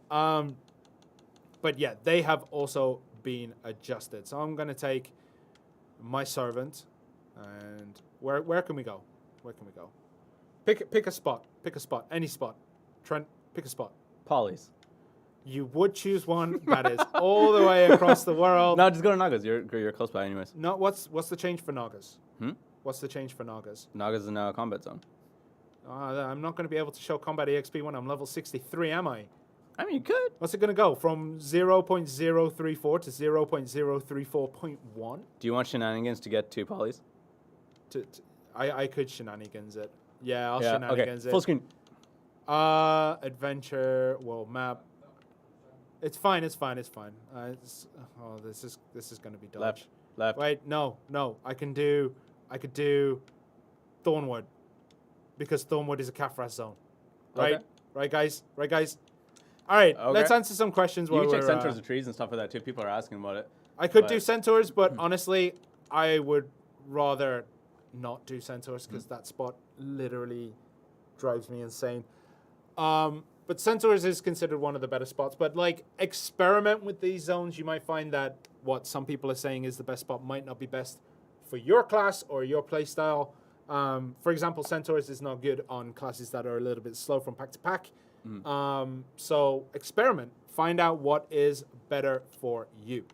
[SPEAKER 1] But yeah, they have also been adjusted. So I'm going to take my servant, and where can we go? Pick a spot. Any spot. Trent, pick a spot.
[SPEAKER 2] Polly's.
[SPEAKER 1] You would choose one that is all the way across the world.
[SPEAKER 2] No, just go to Nagas. You're close by anyways.
[SPEAKER 1] No, what's the change for Nagas? What's the change for Nagas?
[SPEAKER 2] Nagas is now a combat zone.
[SPEAKER 1] I'm not going to be able to show combat EXP when I'm level 63, am I?
[SPEAKER 2] I mean, you could.
[SPEAKER 1] What's it going to go? From 0.034 to 0.034.1?
[SPEAKER 2] Do you want shenanigans to get to Polly's?
[SPEAKER 1] I could shenanigans it. Yeah, I'll shenanigans it.
[SPEAKER 2] Full screen.
[SPEAKER 1] Adventure, world map. It's fine. This is going to be dodge.
[SPEAKER 2] Left.
[SPEAKER 1] Wait, no. I could do Thornwood because Thornwood is a Kafras zone. Right?
[SPEAKER 2] Okay.
[SPEAKER 1] Right, guys. All right,
[SPEAKER 2] Okay.
[SPEAKER 1] let's answer some questions.
[SPEAKER 2] You can check centaurs of trees and stuff like that too. People are asking about it.
[SPEAKER 1] I could do centaurs, but honestly, I would rather not do centaurs because that spot literally drives me insane. But centaurs is considered one of the better spots. But experiment with these zones. You might find that what some people are saying is the best spot might not be best for your class or your playstyle. For example, centaurs is not good on classes that are a little bit slow from pack to pack. So experiment, find out what is better for you.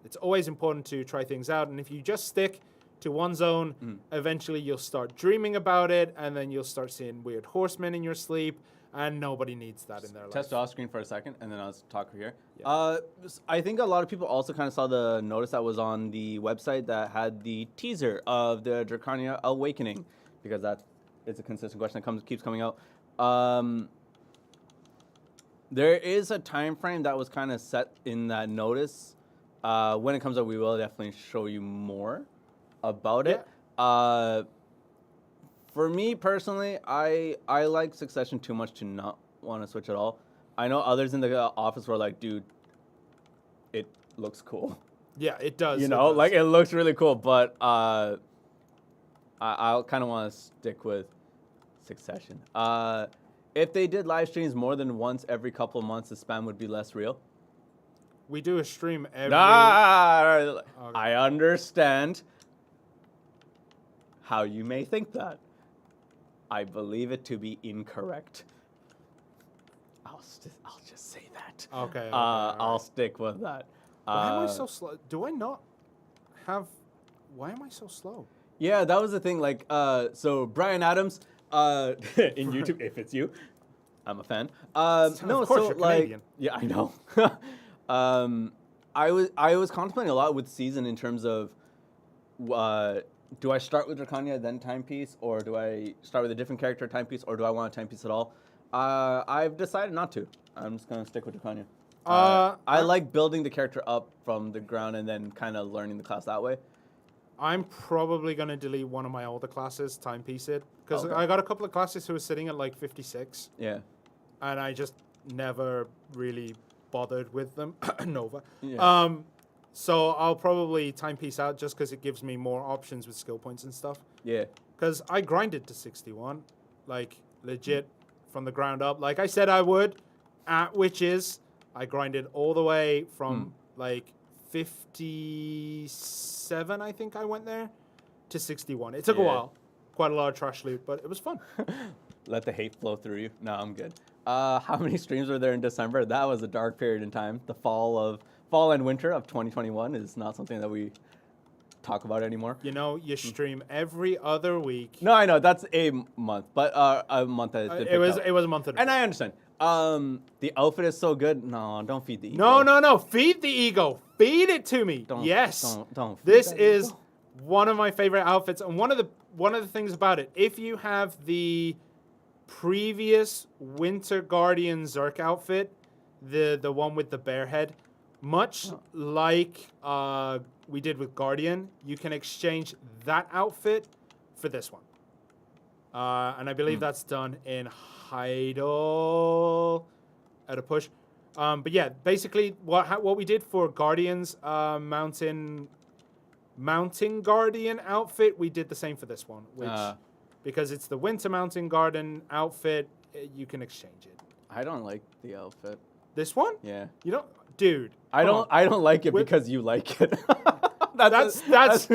[SPEAKER 1] It's always important to try things out, and if you just stick to one zone, eventually you'll start dreaming about it, and then you'll start seeing weird horsemen in your sleep, and nobody needs that in their life.
[SPEAKER 2] Test off screen for a second, and then I'll talk here.
[SPEAKER 1] Yeah.
[SPEAKER 2] I think a lot of people also kind of saw the notice that was on the website that had the teaser of the Dracania Awakening, because that is a consistent question that keeps coming out. There is a time frame that was kind of set in that notice. When it comes up, we will definitely show you more about it. For me personally, I like Succession too much to not want to switch at all. I know others in the office were like, dude, it looks cool.
[SPEAKER 1] Yeah, it does.
[SPEAKER 2] It looks really cool, but I kind of want to stick with Succession. If they did live streams more than once every couple of months, the spam would be less real.
[SPEAKER 1] We do a stream every...
[SPEAKER 2] Okay. I understand how you may think that. I believe it to be incorrect. I'll just say that.
[SPEAKER 1] Okay.
[SPEAKER 2] I'll stick with that.
[SPEAKER 1] Why am I so slow? Why am I so slow?
[SPEAKER 2] Yeah, that was the thing. So Brian Adams... in YouTube, if it's you, I'm a fan.
[SPEAKER 1] Of course, you're Canadian.
[SPEAKER 2] Yeah, I know. I was contemplating a lot with season in terms of, do I start with Dracania then timepiece, or do I start with a different character timepiece, or do I want a timepiece at all? I've decided not to. I'm just gonna stick with Dracania. I like building the character up from the ground and then kind of learning the class that way.
[SPEAKER 1] I'm probably going to delete one of my older classes, timepiece it. Because
[SPEAKER 2] Okay.
[SPEAKER 1] I got a couple of classes who are sitting at like 56.
[SPEAKER 2] Yeah.
[SPEAKER 1] And I just never really bothered with them. Nova.
[SPEAKER 2] Yeah.
[SPEAKER 1] So I'll probably timepiece out just because it gives me more options with skill points and stuff.
[SPEAKER 2] Yeah.
[SPEAKER 1] Because I grinded to 61. Like, legit, from the ground up. Like I said I would. At Witches, I grinded all the way from, like, 57, I think I went there, to 61. It took a while. Quite a lot of trash loot, but it was fun.
[SPEAKER 2] Let the hate flow through you. No, I'm good. How many streams were there in December? That was a dark period in time. The fall and winter of 2021 is not something that we talk about anymore.
[SPEAKER 1] You know, you stream every other week.
[SPEAKER 2] No, I know that's a month, but a month that
[SPEAKER 1] It was a month and a
[SPEAKER 2] and
[SPEAKER 1] bit.
[SPEAKER 2] I understand. The outfit is so good. No, don't feed the ego.
[SPEAKER 1] No. Feed the ego. Feed it to me. Yes.
[SPEAKER 2] Don't feed
[SPEAKER 1] This
[SPEAKER 2] that
[SPEAKER 1] is
[SPEAKER 2] ego.
[SPEAKER 1] one of my favorite outfits, and one of the things about it, if you have the previous Winter Guardian Zerk outfit, the one with the bear head, much like we did with Guardian, you can exchange that outfit for this one. And I believe that's done in Heidel at a push. But yeah, basically what we did for Guardian's mountain Guardian outfit, we did the same for this one, which because it's the Winter Mountain Garden outfit, you can exchange it.
[SPEAKER 2] I don't like the outfit.
[SPEAKER 1] This one?
[SPEAKER 2] Yeah.
[SPEAKER 1] You don't, dude.
[SPEAKER 2] I don't like it
[SPEAKER 1] With-
[SPEAKER 2] because you like it.
[SPEAKER 1] That's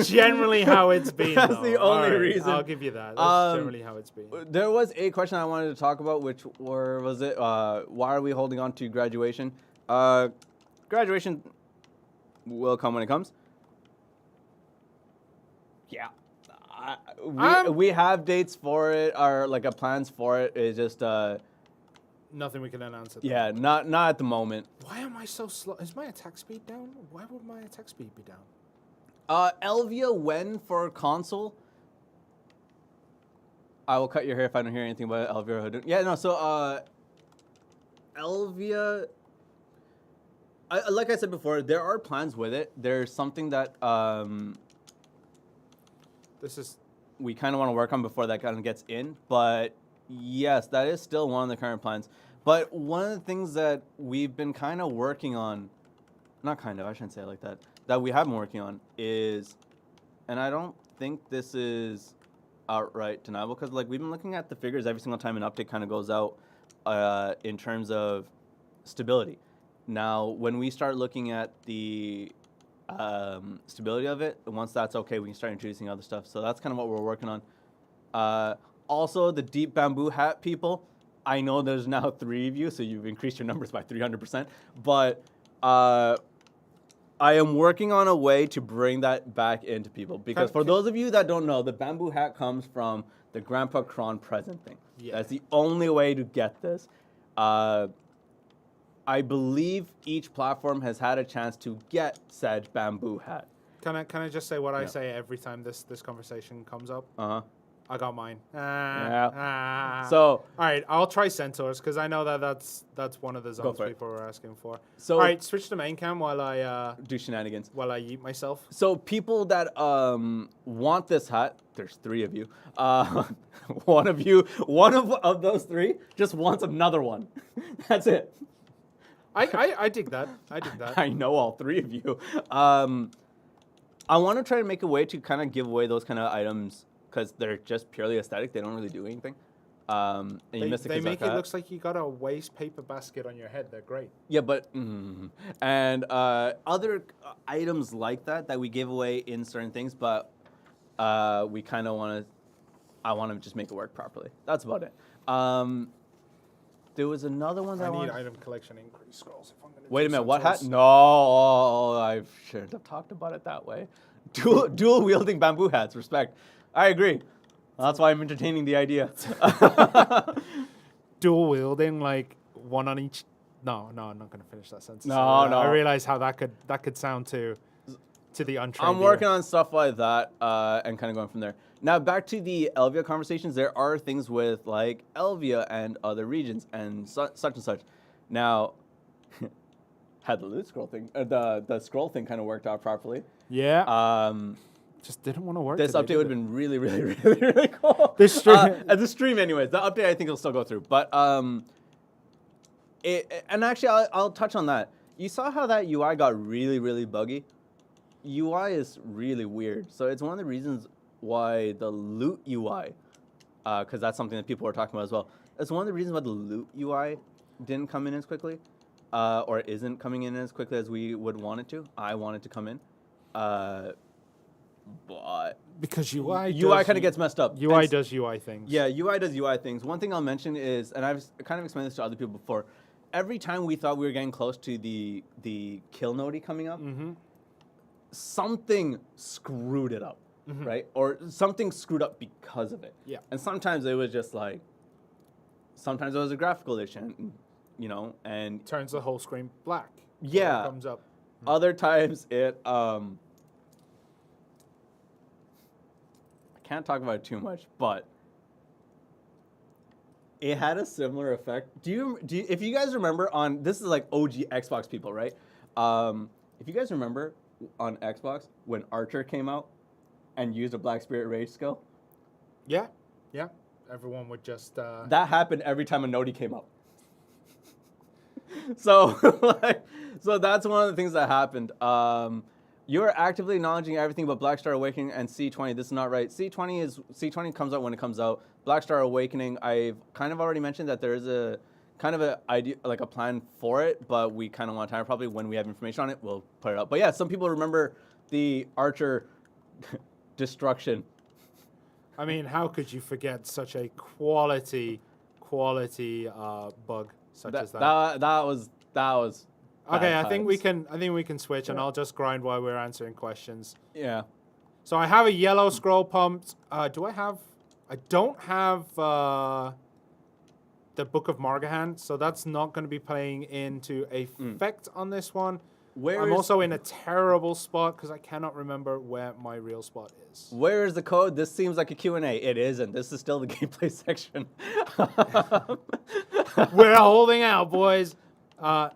[SPEAKER 1] generally how it's been.
[SPEAKER 2] That's
[SPEAKER 1] though.
[SPEAKER 2] the only
[SPEAKER 1] All right,
[SPEAKER 2] reason.
[SPEAKER 1] I'll give you that. That's generally how it's been.
[SPEAKER 2] There was a question I wanted to talk about, which was it? Why are we holding on to graduation? Graduation will come when it comes. Yeah. We have dates for it, or like plans for it. It's just
[SPEAKER 1] Nothing we can announce at the
[SPEAKER 2] yeah, not at the moment.
[SPEAKER 1] Why am I so slow? Is my attack speed down? Why would my attack speed be down?
[SPEAKER 2] Elvia, when for console? I will cut your hair if I don't hear anything about Elvia. Yeah, no. So Elvia, like I said before, there are plans with it. There's something that
[SPEAKER 1] This is
[SPEAKER 2] we kind of want to work on before that kind of gets in. But yes, that is still one of the current plans. But one of the things that we've been kind of working on, not kind of, I shouldn't say it like that, that we have been working on is, and I don't think this is outright deniable, because like we've been looking at the figures every single time an update kind of goes out in terms of stability. Now, when we start looking at the stability of it, once that's okay, we can start introducing other stuff. So that's kind of what we're working on. Also, the deep bamboo hat people, I know there's now 3 of you, so you've increased your numbers by 300%. But I am working on a way to bring that back into people. Because for those of you that don't know, the bamboo hat comes from the Grandpa Kron present thing.
[SPEAKER 1] Yeah.
[SPEAKER 2] That's the only way to get this. I believe each platform has had a chance to get said bamboo hat.
[SPEAKER 1] Can I just say what I say every time this conversation comes up?
[SPEAKER 2] Uh-huh.
[SPEAKER 1] I got mine.
[SPEAKER 2] So
[SPEAKER 1] all right, I'll try centaurs because I know that's one of the zones
[SPEAKER 2] for it.
[SPEAKER 1] people were asking for.
[SPEAKER 2] So-
[SPEAKER 1] all right, switch to main cam while I
[SPEAKER 2] do shenanigans.
[SPEAKER 1] eat myself.
[SPEAKER 2] So people that want this hat, there's 3 of you. One of those 3 just wants another one. That's it.
[SPEAKER 1] I dig that.
[SPEAKER 2] I know all 3 of you. I want to try to make a way to kind of give away those kind of items because they're just purely aesthetic. They don't really do anything. And you miss the
[SPEAKER 1] They make it
[SPEAKER 2] hat.
[SPEAKER 1] looks like you got a waste paper basket on your head. They're great.
[SPEAKER 2] Yeah, but and other items like that we give away in certain things, but we kind of want to. I want to just make it work properly. That's about it. There was another one that
[SPEAKER 1] I
[SPEAKER 2] I
[SPEAKER 1] need
[SPEAKER 2] wanted.
[SPEAKER 1] item collection increase scrolls. If I'm gonna
[SPEAKER 2] Wait
[SPEAKER 1] do
[SPEAKER 2] a minute, what hat?
[SPEAKER 1] centaurs.
[SPEAKER 2] No, I shouldn't have talked about it that way. Dual wielding bamboo hats, respect. I agree. That's why I'm entertaining the idea.
[SPEAKER 1] Dual wielding, like one on each. No, I'm not gonna finish that sentence.
[SPEAKER 2] No.
[SPEAKER 1] I realize how that could sound to the untrained.
[SPEAKER 2] I'm working on stuff like that and kind of going from there. Now, back to the Elvia conversations, there are things with like Elvia and other regions and such and such. Now, had the loot scroll thing, the scroll thing kind of worked out properly.
[SPEAKER 1] Yeah. just didn't want to work.
[SPEAKER 2] This
[SPEAKER 1] today,
[SPEAKER 2] update
[SPEAKER 1] did
[SPEAKER 2] would have
[SPEAKER 1] it?
[SPEAKER 2] been really, really, really, really cool.
[SPEAKER 1] This stream-
[SPEAKER 2] the stream, anyways. The update I think will still go through, but and actually I'll touch on that. You saw how that UI got really, really buggy. UI is really weird, so it's one of the reasons why the loot UI, because that's something that people were talking about as well. It's one of the reasons why the loot UI didn't come in as quickly, or isn't coming in as quickly as we would want it to. I want it to come in, but
[SPEAKER 1] because UI
[SPEAKER 2] kind of gets messed up.
[SPEAKER 1] UI does UI things.
[SPEAKER 2] Yeah, UI does UI things. One thing I'll mention is, and I've kind of explained this to other people before, every time we thought we were getting close to the kill node coming up, something screwed it up, right? Or something screwed up because of it.
[SPEAKER 1] Yeah.
[SPEAKER 2] And sometimes it was just like, sometimes it was a graphical issue, you know, and
[SPEAKER 1] Turns the whole screen black.
[SPEAKER 2] Yeah.
[SPEAKER 1] When it comes up.
[SPEAKER 2] other times it, I can't talk about it too much, but it had a similar effect. If you guys remember on, this is like OG Xbox people, right? If you guys remember on Xbox when Archer came out and used a Black Spirit Rage skill,
[SPEAKER 1] Yeah. Yeah. Everyone would just.
[SPEAKER 2] that happened every time a Nodi came out. So, so that's one of the things that happened. You are actively acknowledging everything but Black Star Awakening and C20. This is not right. C20 comes out when it comes out. Black Star Awakening, I've kind of already mentioned that there is a kind of a idea, like a plan for it, but we kind of want time. Probably when we have information on it, we'll put it up. But yeah, some people remember the Archer destruction.
[SPEAKER 1] I mean, how could you forget such a quality bug such as that?
[SPEAKER 2] That was.
[SPEAKER 1] Okay,
[SPEAKER 2] bad
[SPEAKER 1] I think we
[SPEAKER 2] times.
[SPEAKER 1] can switch, and I'll just grind while we're answering questions.
[SPEAKER 2] Yeah.
[SPEAKER 1] So I have a yellow scroll pumped. Do I have? I don't have the Book of Margahan, so that's not going to be playing into effect on this one. I'm also in a terrible spot because I cannot remember where my real spot is.
[SPEAKER 2] Where is the code? This seems like a Q&A. It isn't. This is still the gameplay section.
[SPEAKER 1] We're holding out, boys.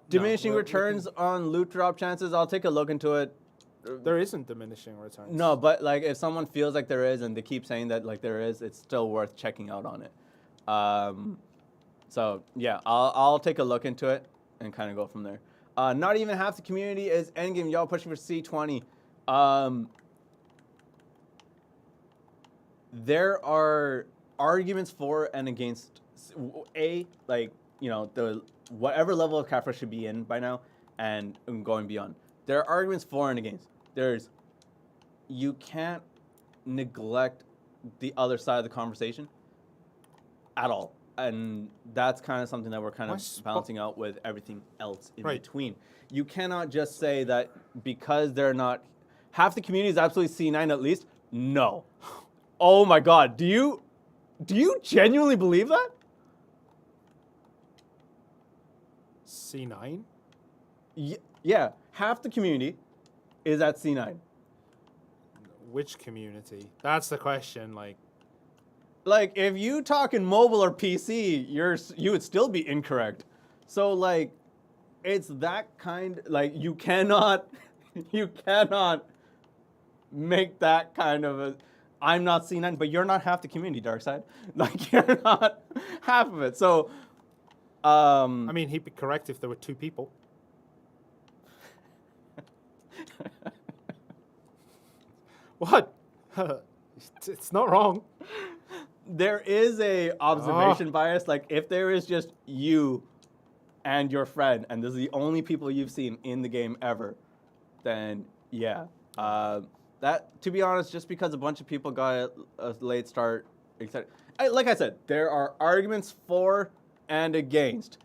[SPEAKER 2] Diminishing returns on loot drop chances. I'll take a look into it.
[SPEAKER 1] There isn't diminishing returns.
[SPEAKER 2] No, but like if someone feels like there is and they keep saying that like there is, it's still worth checking out on it. So yeah, I'll take a look into it and kind of go from there. Not even half the community is endgame. Y'all pushing for C20. There are arguments for and against like, you know, the whatever level of Kafra should be in by now and going beyond. There are arguments for and against. You can't neglect the other side of the conversation at all. And that's kind of something that we're kind of balancing out with everything else in between. You cannot just say that because they're not, half the community is absolutely C9 at least. No. Oh my God. Do you genuinely believe that?
[SPEAKER 1] C9?
[SPEAKER 2] Yeah. Half the community is at C9.
[SPEAKER 1] Which community? That's the question.
[SPEAKER 2] Like, if you talk in mobile or PC, you would still be incorrect. So, like, it's that kind, like, you cannot make that kind of a, I'm not C9, but you're not half the community, Darkside. Like, you're not half of it. So,
[SPEAKER 1] I mean, he'd be correct if there were two people. What? It's not wrong.
[SPEAKER 2] There is a observation bias. Like, if there is just you and your friend, and this is the only people you've seen in the game ever, then yeah. That, to be honest, just because a bunch of people got a late start, etc. Like I said, there are arguments for and against.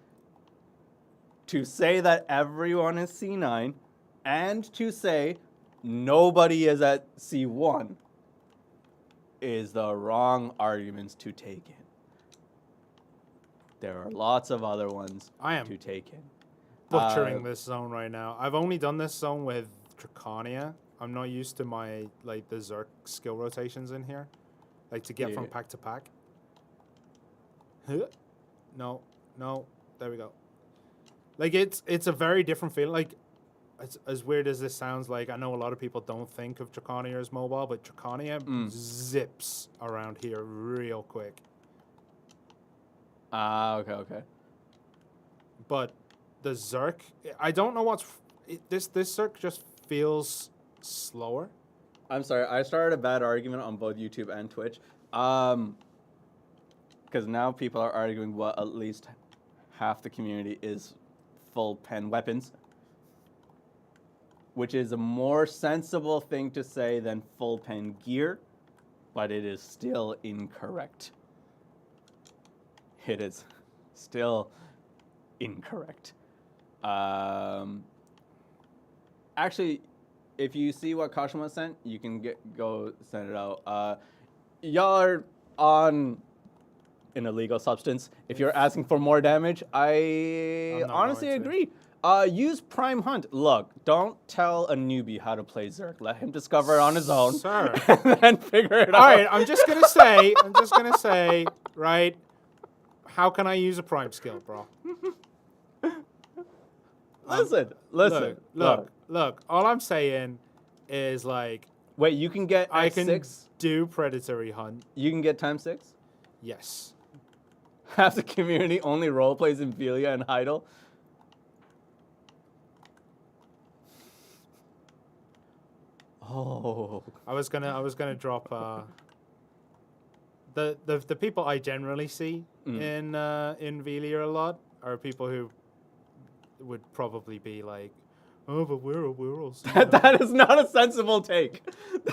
[SPEAKER 2] To say that everyone is C9 and to say nobody is at C1 is the wrong arguments to take in. There are lots of other ones to take in.
[SPEAKER 1] Butchering this zone right now. I've only done this zone with Draconia. I'm not used to my, like, the Zerk skill rotations in here. Like, to get from pack to pack. No, there we go. Like, it's a very different feeling. Like, as weird as this sounds, like I know a lot of people don't think of Draconia as mobile, but Draconia zips around here real quick.
[SPEAKER 2] Okay.
[SPEAKER 1] But the Zerk, I don't know this Zerk just feels slower.
[SPEAKER 2] I'm sorry, I started a bad argument on both YouTube and Twitch. Because now people are arguing what at least half the community is full pen weapons, which is a more sensible thing to say than full pen gear, but it is still incorrect. It is still incorrect. Actually, if you see what Kashima sent, you can go send it out. Y'all are on an illegal substance. If you're asking for more damage, I honestly agree. Use Prime Hunt. Look, don't tell a newbie how to play Zerk. Let him discover it on his own.
[SPEAKER 1] Sir.
[SPEAKER 2] And then figure it out.
[SPEAKER 1] All right, I'm just gonna say, right? How can I use a Prime skill, bro?
[SPEAKER 2] Listen.
[SPEAKER 1] Look. All I'm saying is like,
[SPEAKER 2] wait, you can get
[SPEAKER 1] I can
[SPEAKER 2] X6?
[SPEAKER 1] do predatory hunt.
[SPEAKER 2] You can get ×6?
[SPEAKER 1] Yes.
[SPEAKER 2] Half the community only roleplays in Velia and Heidel. Oh.
[SPEAKER 1] I was gonna drop the people I generally see in Velia a lot are people who would probably be like, oh, but we're all
[SPEAKER 2] That is not a sensible take.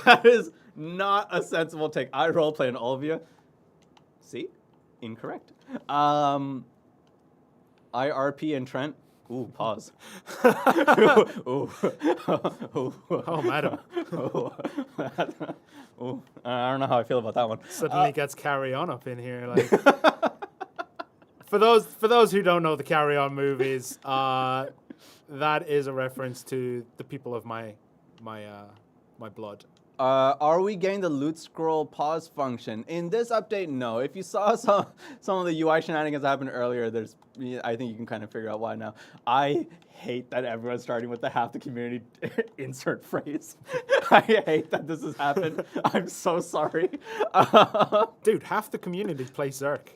[SPEAKER 2] That is not a sensible take. I roleplay in Olvia. See? Incorrect. IRP and Trent. Ooh, pause. Ooh.
[SPEAKER 1] Oh, madam.
[SPEAKER 2] Ooh. I don't know how I feel about that one.
[SPEAKER 1] Suddenly gets Carry On up in here. Like, for those who don't know the Carry On movies, that is a reference to the people of my blood.
[SPEAKER 2] Are we getting the loot scroll pause function? In this update, no. If you saw some of the UI shenanigans that happened earlier, I think you can kind of figure out why now. I hate that everyone's starting with the half the community insert phrase. I hate that this has happened. I'm so sorry.
[SPEAKER 1] Dude, half the community plays Zerk.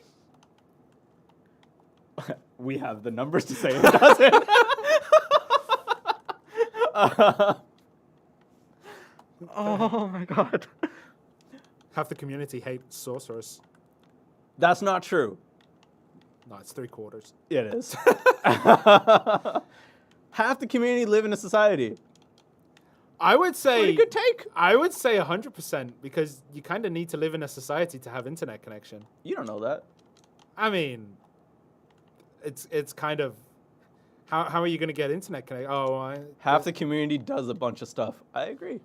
[SPEAKER 2] We have the numbers to say it doesn't. Oh my god.
[SPEAKER 1] Half the community hates sorcerers.
[SPEAKER 2] That's not true.
[SPEAKER 1] No, it's 3/4.
[SPEAKER 2] It is. Half the community live in a society.
[SPEAKER 1] I would say
[SPEAKER 2] Pretty good take.
[SPEAKER 1] I would say 100% because you kind of need to live in a society to have internet connection.
[SPEAKER 2] You don't know that.
[SPEAKER 1] I mean, it's kind of how are you going to get internet connection?
[SPEAKER 2] Half the community does a bunch of stuff. I agree.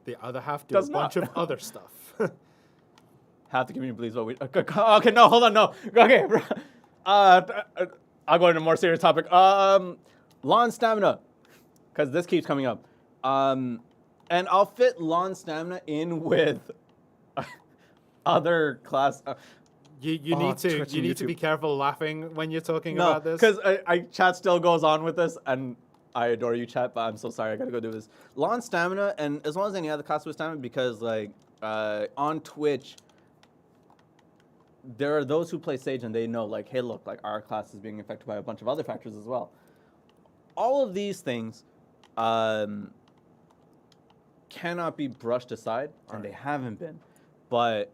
[SPEAKER 1] The other half do
[SPEAKER 2] Does
[SPEAKER 1] a bunch
[SPEAKER 2] not.
[SPEAKER 1] of other stuff.
[SPEAKER 2] Half the community believes what we. Okay, no, hold on, no. Okay, I'll go into a more serious topic. Lawn stamina, because this keeps coming up. And I'll fit lawn stamina in with other class.
[SPEAKER 1] You need to
[SPEAKER 2] YouTube.
[SPEAKER 1] be careful laughing when you're talking
[SPEAKER 2] No,
[SPEAKER 1] about this.
[SPEAKER 2] because I chat still goes on with this, and I adore you, chat, but I'm so sorry, I gotta go do this. Lawn stamina, and as well as any other class with stamina, because like on Twitch, there are those who play Sage and they know, like, hey, look, like our class is being affected by a bunch of other factors as well. All of these things cannot be brushed aside, and they haven't been. But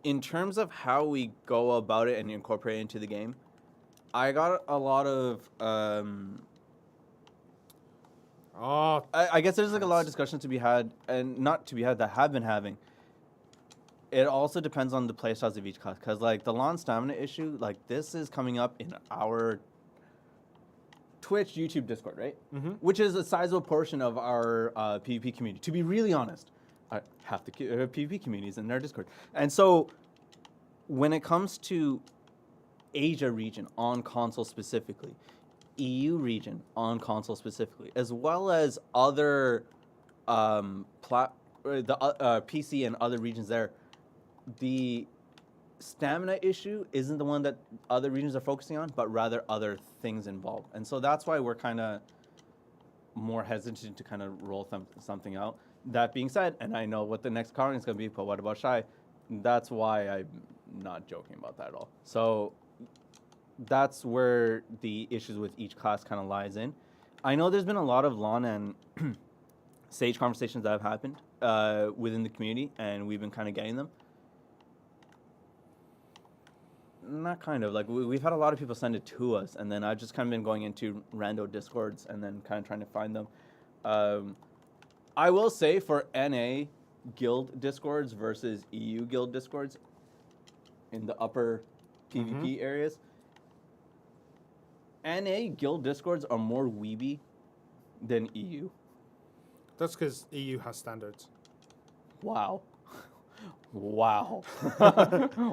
[SPEAKER 2] in terms of how we go about it and incorporate it into the game, I got a lot of I guess there's like a lot of discussions to be had, and not to be had, that have been having. It also depends on the playstyles of each class, because like the lawn stamina issue, like this is coming up in our Twitch, YouTube, Discord, right? Mm-hmm. Which is a sizable portion of our PvP community. To be really honest, half the PvP community is in their Discord, and so when it comes to Asia region on console specifically, EU region on console specifically, as well as other PC and other regions there, the stamina issue isn't the one that other regions are focusing on, but rather other things involved. And so that's why we're kind of more hesitant to kind of roll something out. That being said, and I know what the next card is going to be, but what about Shy? That's why I'm not joking about that at all. So that's where the issues with each class kind of lies in. I know there's been a lot of Lawn and Sage conversations that have happened within the community, and we've been kind of getting them. Not kind of. Like, we've had a lot of people send it to us, and then I've just kind of been going into rando Discords and then kind of trying to find them. I will say for NA guild Discords versus EU guild Discords in the upper PvP areas, NA guild Discords are more weeby than EU.
[SPEAKER 1] That's because EU has standards.
[SPEAKER 2] Wow. Wow.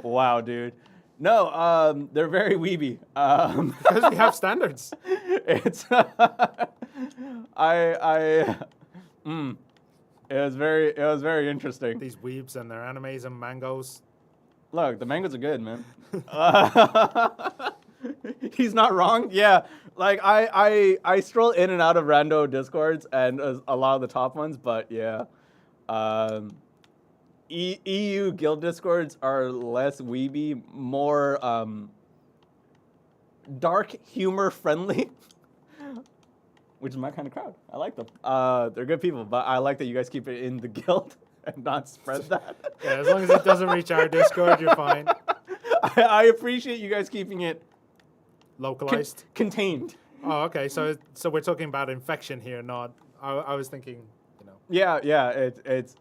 [SPEAKER 2] Wow, dude. No, they're very weeby.
[SPEAKER 1] Because we have standards.
[SPEAKER 2] It's it was very interesting.
[SPEAKER 1] These weebs and their animes and mangoes.
[SPEAKER 2] Look, the mangoes are good, man. He's not wrong. Yeah, like I stroll in and out of rando Discords and a lot of the top ones, but yeah. EU guild Discords are less weeby, more dark humor friendly, which is my kind of crowd. I like them. They're good people, but I like that you guys keep it in the guild and not spread that.
[SPEAKER 1] Yeah, as long as it doesn't reach our Discord, you're fine.
[SPEAKER 2] I appreciate you guys keeping it
[SPEAKER 1] Localized.
[SPEAKER 2] contained.
[SPEAKER 1] Oh, okay. So we're talking about infection here, not. I was thinking, you know.
[SPEAKER 2] Yeah. It's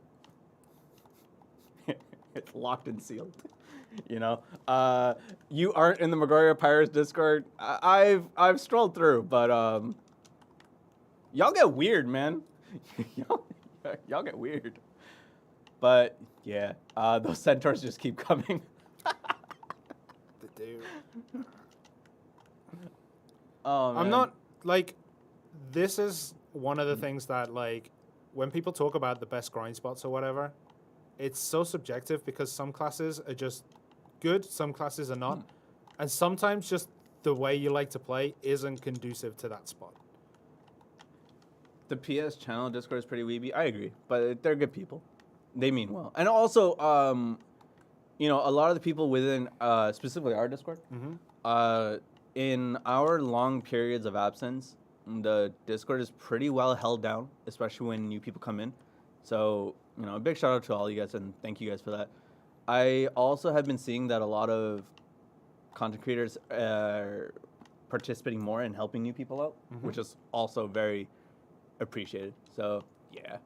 [SPEAKER 2] it's locked and sealed. You know, you aren't in the Magoria Pirates Discord. I've strolled through, but y'all get weird, man. y'all get weird. But yeah, those centaurs just keep coming.
[SPEAKER 1] They do.
[SPEAKER 2] Oh, man.
[SPEAKER 1] I'm not like. This is one of the things that like when people talk about the best grind spots or whatever, it's so subjective because some classes are just good, some classes are not, and sometimes just the way you like to play isn't conducive to that spot.
[SPEAKER 2] The PS channel Discord is pretty weeby. I agree, but they're good people. They mean well, and also, you know, a lot of the people within, specifically our Discord, in our long periods of absence, the Discord is pretty well held down, especially when new people come in. So, you know, a big shout out to all you guys, and thank you guys for that. I also have been seeing that a lot of content creators are participating more in helping new people out, which is also very appreciated. So, yeah.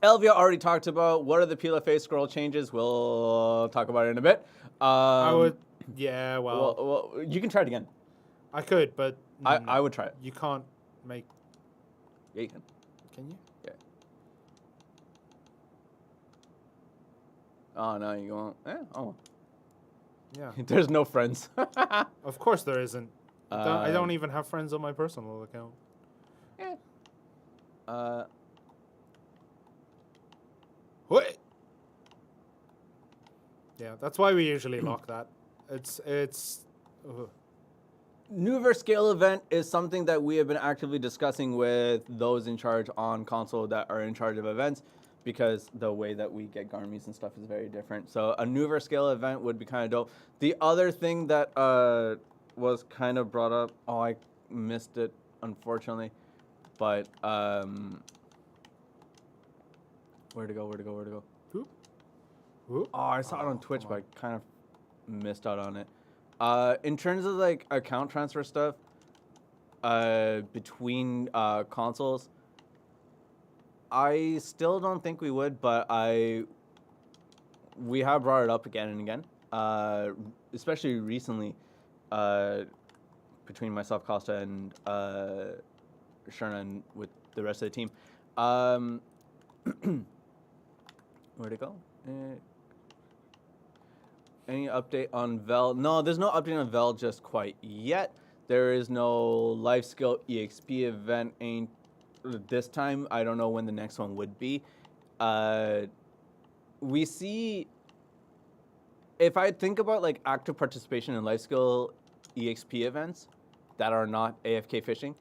[SPEAKER 2] Elvia already talked about what are the PLFA scroll changes. We'll talk about it in a bit.
[SPEAKER 1] I would, yeah,
[SPEAKER 2] Well, you can try it again.
[SPEAKER 1] I could, but
[SPEAKER 2] I would try it.
[SPEAKER 1] you can't make.
[SPEAKER 2] Yeah, you can.
[SPEAKER 1] Can you?
[SPEAKER 2] Yeah. Oh, no, you won't. Oh.
[SPEAKER 1] Yeah.
[SPEAKER 2] There's no friends.
[SPEAKER 1] Of course there isn't. I don't even have friends on my personal account.
[SPEAKER 2] Yeah.
[SPEAKER 1] What? Yeah, that's why we usually lock that. It's.
[SPEAKER 2] New versus scale event is something that we have been actively discussing with those in charge on console that are in charge of events, because the way that we get Garmies and stuff is very different. So a new versus scale event would be kind of dope. The other thing that was kind of brought up, oh, I missed it, unfortunately, but where to go?
[SPEAKER 1] Who?
[SPEAKER 2] Oh, I saw it on Twitch, but I kind of missed out on it. In terms of like account transfer stuff between consoles, I still don't think we would, but we have brought it up again and again, especially recently, between myself, Costa, and Shirna, and with the rest of the team. Where'd it go? Any update on Vel? No, there's no update on Vel just quite yet. There is no life skill EXP event ain't this time. I don't know when the next one would be. We see if I think about like active participation in life skill EXP events that are not AFK fishing,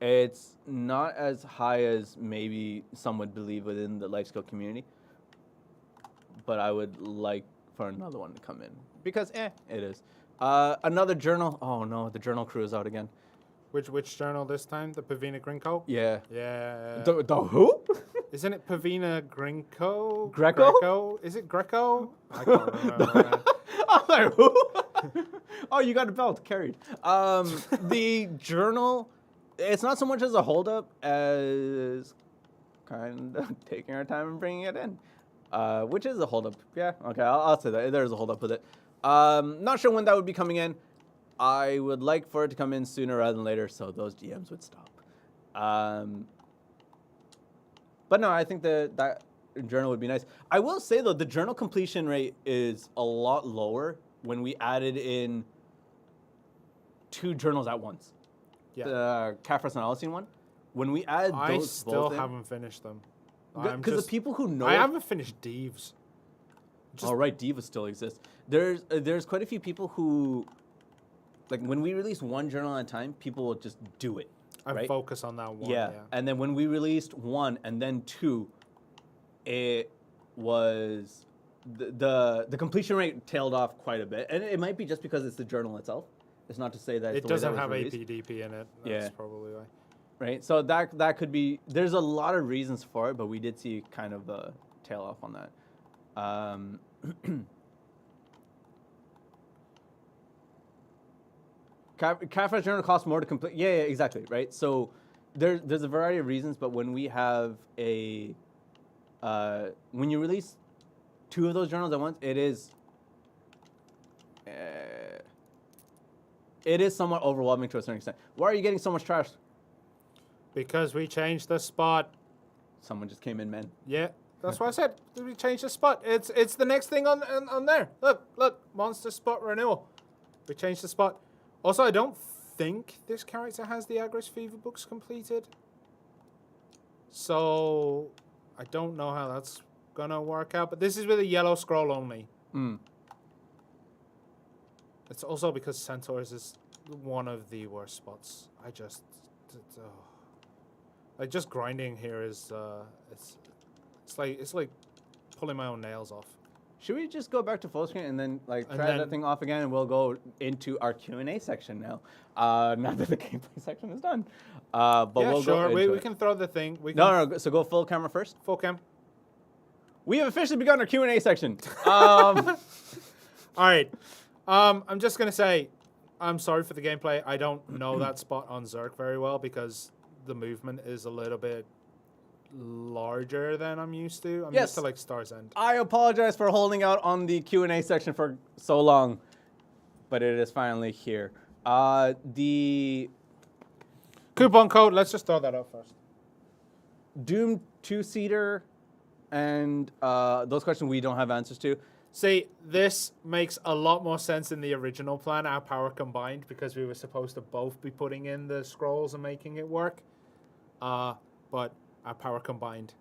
[SPEAKER 2] it's not as high as maybe some would believe within the life skill community. But I would like for another one to come in because it is. Another journal. Oh no, the journal crew is out again.
[SPEAKER 1] Which journal this time? The Pavina Grinko?
[SPEAKER 2] Yeah.
[SPEAKER 1] Yeah.
[SPEAKER 2] The who?
[SPEAKER 1] Isn't it Pavina Grinko?
[SPEAKER 2] Greco?
[SPEAKER 1] Is it Greco? I can't remember.
[SPEAKER 2] I'm like, who? Oh, you got a belt carried. The journal, it's not so much as a holdup as kind of taking our time and bringing it in, which is a holdup. Yeah, okay, I'll say that. There's a holdup with it. Not sure when that would be coming in. I would like for it to come in sooner rather than later, so those GMs would stop. But no, I think that journal would be nice. I will say, though, the journal completion rate is a lot lower when we added in 2 journals at once.
[SPEAKER 1] Yeah.
[SPEAKER 2] The Caphras and Alicine one. When we add those
[SPEAKER 1] I still
[SPEAKER 2] both in,
[SPEAKER 1] haven't finished them.
[SPEAKER 2] because the people who know
[SPEAKER 1] I
[SPEAKER 2] it-
[SPEAKER 1] haven't finished Deeves.
[SPEAKER 2] right, Diva still exists. There's quite a few people who, like, when we release one journal at a time, people will just do it.
[SPEAKER 1] I
[SPEAKER 2] right?
[SPEAKER 1] focus on that one.
[SPEAKER 2] Yeah. And then when we released 1 and then 2, it was the completion rate tailed off quite a bit, and it might be just because it's the journal itself. It's not to say that it's
[SPEAKER 1] It
[SPEAKER 2] the way
[SPEAKER 1] doesn't
[SPEAKER 2] that
[SPEAKER 1] have
[SPEAKER 2] was released,
[SPEAKER 1] APDP in it. That's
[SPEAKER 2] Yeah.
[SPEAKER 1] probably why.
[SPEAKER 2] right? So that could be. There's a lot of reasons for it, but we did see kind of a tail off on that. Cafe journal costs more to complete. Yeah, exactly, right? So there's a variety of reasons, but when we have a when you release 2 of those journals at once, it is somewhat overwhelming to a certain extent. Why are you getting so much trash?
[SPEAKER 1] Because we changed the spot.
[SPEAKER 2] Someone just came in, man.
[SPEAKER 1] Yeah, that's what I said. We changed the spot. It's the next thing on there. Look, monster spot renewal. We changed the spot. Also, I don't think this character has the Agris Fever books completed. So, I don't know how that's gonna work out. But this is with a yellow scroll only. It's also because Centaurs is one of the worst spots. Like just grinding here is it's like pulling my own nails off.
[SPEAKER 2] Should we just go back to full screen and then like try that thing off again, and we'll go into our Q&A section now? Now that the gameplay section is done. But
[SPEAKER 1] yeah,
[SPEAKER 2] we'll
[SPEAKER 1] sure.
[SPEAKER 2] go into
[SPEAKER 1] We
[SPEAKER 2] it.
[SPEAKER 1] can throw the thing. We can
[SPEAKER 2] No. So go full camera first.
[SPEAKER 1] full cam.
[SPEAKER 2] We have officially begun our Q&A section.
[SPEAKER 1] All right. I'm just gonna say, I'm sorry for the gameplay. I don't know that spot on Zerk very well because the movement is a little bit larger than I'm used to. I'm
[SPEAKER 2] Yes.
[SPEAKER 1] used to like Star's End.
[SPEAKER 2] I apologize for holding out on the Q&A section for so long, but it is finally here. The
[SPEAKER 1] Coupon code. Let's just throw that out first.
[SPEAKER 2] Doom 2-seater and those questions we don't have answers to.
[SPEAKER 1] See, this makes a lot more sense in the original plan, our power combined, because we were supposed to both be putting in the scrolls and making it work. But our power combined.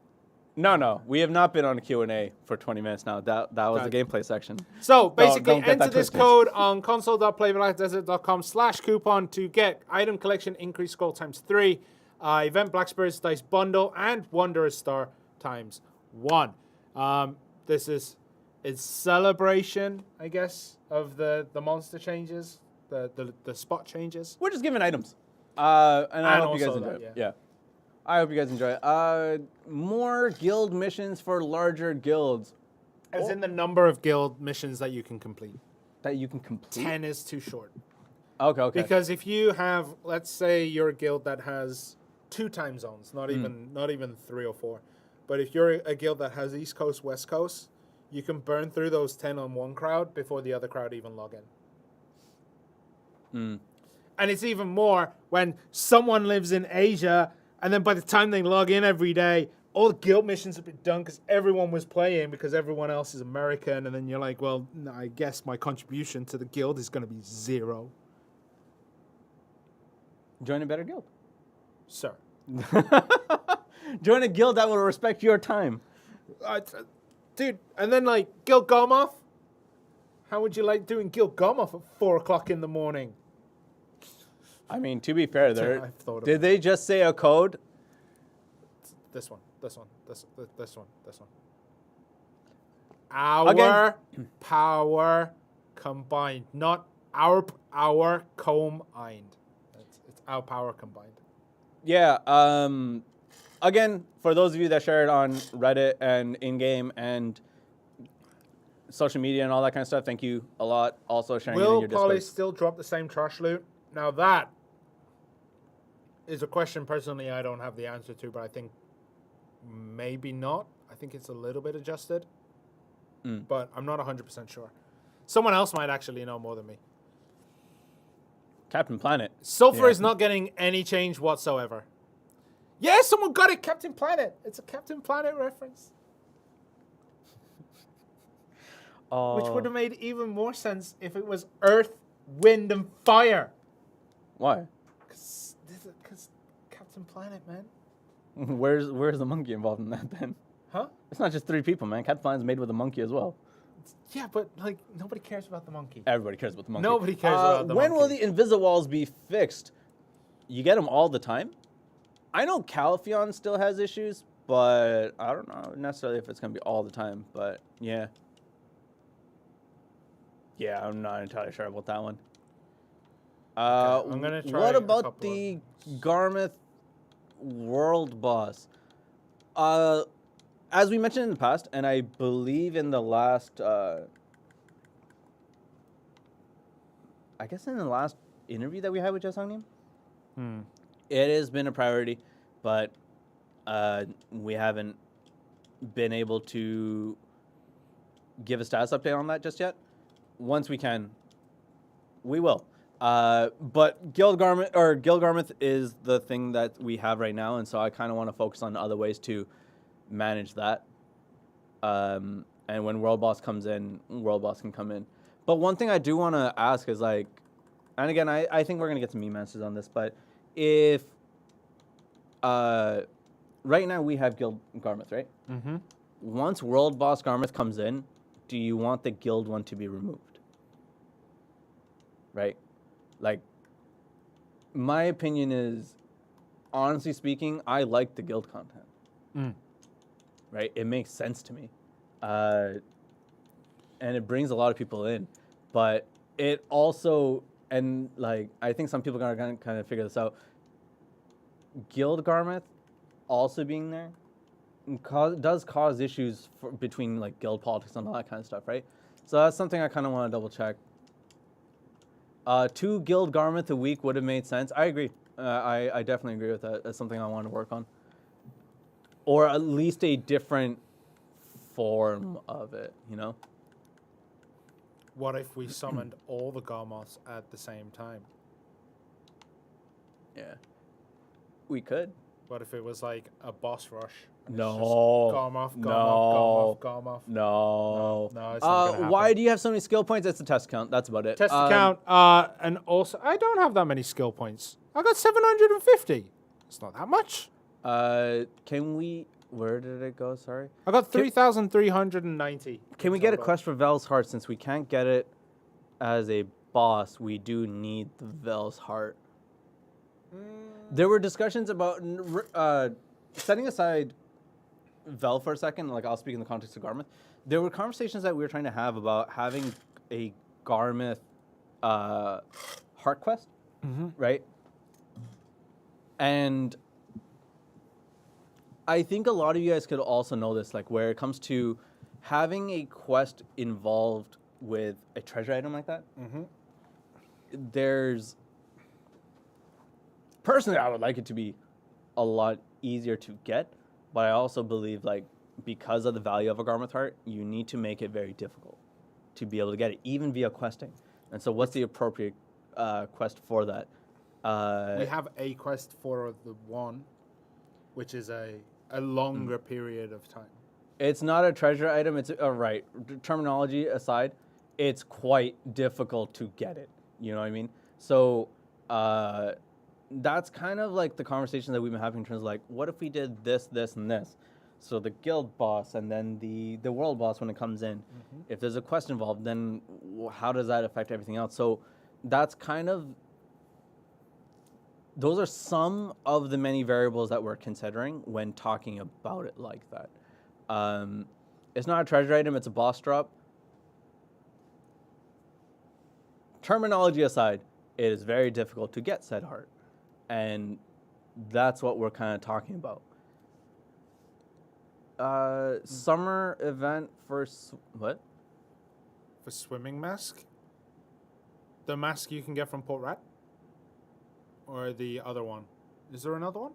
[SPEAKER 2] No. We have not been on a Q&A for 20 minutes now. That was the gameplay section.
[SPEAKER 1] So basically,
[SPEAKER 2] don't get
[SPEAKER 1] enter
[SPEAKER 2] that
[SPEAKER 1] this
[SPEAKER 2] twisted.
[SPEAKER 1] code on console.playblackdesert.com/coupon to get item collection increase scroll ×3, event Black Spirits dice bundle, and Wanderer's Star ×1. This is its celebration, I guess, of the monster changes, the spot changes.
[SPEAKER 2] We're just giving items. And I hope you guys
[SPEAKER 1] also
[SPEAKER 2] enjoy
[SPEAKER 1] that,
[SPEAKER 2] it.
[SPEAKER 1] yeah.
[SPEAKER 2] Yeah. I hope you guys enjoy it. More guild missions for larger guilds.
[SPEAKER 1] As in the number of guild missions that you can complete.
[SPEAKER 2] That you can complete?
[SPEAKER 1] 10 is too short.
[SPEAKER 2] Okay.
[SPEAKER 1] Because if you have, let's say you're a guild that has 2 time zones, not even 3 or 4. But if you're a guild that has East Coast, West Coast, you can burn through those 10 on one crowd before the other crowd even log in. And it's even more when someone lives in Asia, and then by the time they log in every day, all the guild missions have been done because everyone was playing because everyone else is American, and then you're like, well, no, I guess my contribution to the guild is going to be 0.
[SPEAKER 2] Join a better guild.
[SPEAKER 1] Sir.
[SPEAKER 2] Join a guild that will respect your time.
[SPEAKER 1] Dude, and then like Guild Garmoth, How would you like doing Guild Garmoth at 4 o'clock in the morning?
[SPEAKER 2] I mean, to be fair,
[SPEAKER 1] I've thought
[SPEAKER 2] did
[SPEAKER 1] about
[SPEAKER 2] they just say a code?
[SPEAKER 1] This one. Our
[SPEAKER 2] Again.
[SPEAKER 1] power combined, not our combined. It's our power combined.
[SPEAKER 2] Yeah. Again, for those of you that share it on Reddit and in-game and social media and all that kind of stuff, thank you a lot. Also sharing it in
[SPEAKER 1] Will
[SPEAKER 2] your
[SPEAKER 1] Polly
[SPEAKER 2] Discord.
[SPEAKER 1] still drop the same trash loot? Now that is a question personally I don't have the answer to, but I think maybe not. I think it's a little bit adjusted, but I'm not 100% sure. Someone else might actually know more than me.
[SPEAKER 2] Captain Planet.
[SPEAKER 1] Sulfur is not getting any change whatsoever. Yeah, someone got it, Captain Planet. It's a Captain Planet reference. Which would have made even more sense if it was Earth, Wind, and Fire.
[SPEAKER 2] Why?
[SPEAKER 1] Because Captain Planet, man.
[SPEAKER 2] Where's the monkey involved in that then?
[SPEAKER 1] Huh?
[SPEAKER 2] It's not just 3 people, man. Captain Planet's made with a monkey as well.
[SPEAKER 1] Yeah, but like nobody cares about the monkey.
[SPEAKER 2] Everybody cares about the monkey.
[SPEAKER 1] Nobody cares about the monkey.
[SPEAKER 2] When will the Invisawalls be fixed? You get them all the time? I know Calpheon still has issues, but I don't know necessarily if it's going to be all the time. But yeah. Yeah, I'm not entirely sure about that one.
[SPEAKER 1] I'm gonna try
[SPEAKER 2] what
[SPEAKER 1] a
[SPEAKER 2] about
[SPEAKER 1] couple
[SPEAKER 2] the
[SPEAKER 1] of
[SPEAKER 2] Garmoth world boss? As we mentioned in the past, and I believe in the last, I guess in the last interview that we had with Jess Hongnim, it has been a priority, but we haven't been able to give a status update on that just yet. Once we can, we will. But Guild Garmoth is the thing that we have right now, and so I kind of want to focus on other ways to manage that. And when World Boss comes in, World Boss can come in. But one thing I do want to ask is like, and again, I think we're going to get some meme answers on this, but if, right now we have Guild Garmoth, right?
[SPEAKER 1] Mm-hmm.
[SPEAKER 2] Once World Boss Garmoth comes in, do you want the Guild one to be removed? Right? Like, my opinion is, honestly speaking, I like the Guild content. Right? It makes sense to me. And it brings a lot of people in. But it also, and like, I think some people are going to kind of figure this out. Guild Garmoth also being there does cause issues between like guild politics and all that kind of stuff, right? So that's something I kind of want to double check. 2 Guild Garmoth a week would have made sense. I agree. I definitely agree with that. That's something I want to work on. Or at least a different form of it, you know?
[SPEAKER 1] What if we summoned all the Garmoths at the same time?
[SPEAKER 2] Yeah. We could.
[SPEAKER 1] What if it was like a boss rush?
[SPEAKER 2] No.
[SPEAKER 1] Garmoth.
[SPEAKER 2] No,
[SPEAKER 1] it's not gonna happen.
[SPEAKER 2] why do you have so many skill points? It's a test account. That's about it.
[SPEAKER 1] Test account, and also I don't have that many skill points. I got 750. It's not that much.
[SPEAKER 2] Can we? Where did it go? Sorry.
[SPEAKER 1] I got 3,390.
[SPEAKER 2] Can we get a quest for Vel's Heart? Since we can't get it as a boss, we do need the Vel's Heart. There were discussions about setting aside Vel for a second. Like, I'll speak in the context of Garmoth. There were conversations that we were trying to have about having a Garmoth heart quest, right? And I think a lot of you guys could also know this, like where it comes to having a quest involved with a treasure item like that. There's personally, I would like it to be a lot easier to get, but I also believe like because of the value of a Garmoth heart, you need to make it very difficult to be able to get it, even via questing. And so, what's the appropriate quest for that?
[SPEAKER 1] We have a quest for the one, which is a longer period of time.
[SPEAKER 2] It's not a treasure item. It's right. Terminology aside, it's quite difficult to get it. You know what I mean? So that's kind of like the conversation that we've been having in terms of like, what if we did this, this, and this? So the guild boss and then the world boss when it comes in. If there's a quest involved, then how does that affect everything else? So that's kind of, those are some of the many variables that we're considering when talking about it like that. It's not a treasure item, it's a boss drop. Terminology aside, it is very difficult to get said heart. And that's what we're kind of talking about. Summer event for what?
[SPEAKER 1] For swimming mask? The mask you can get from Port Rat? Or the other one? Is there another one?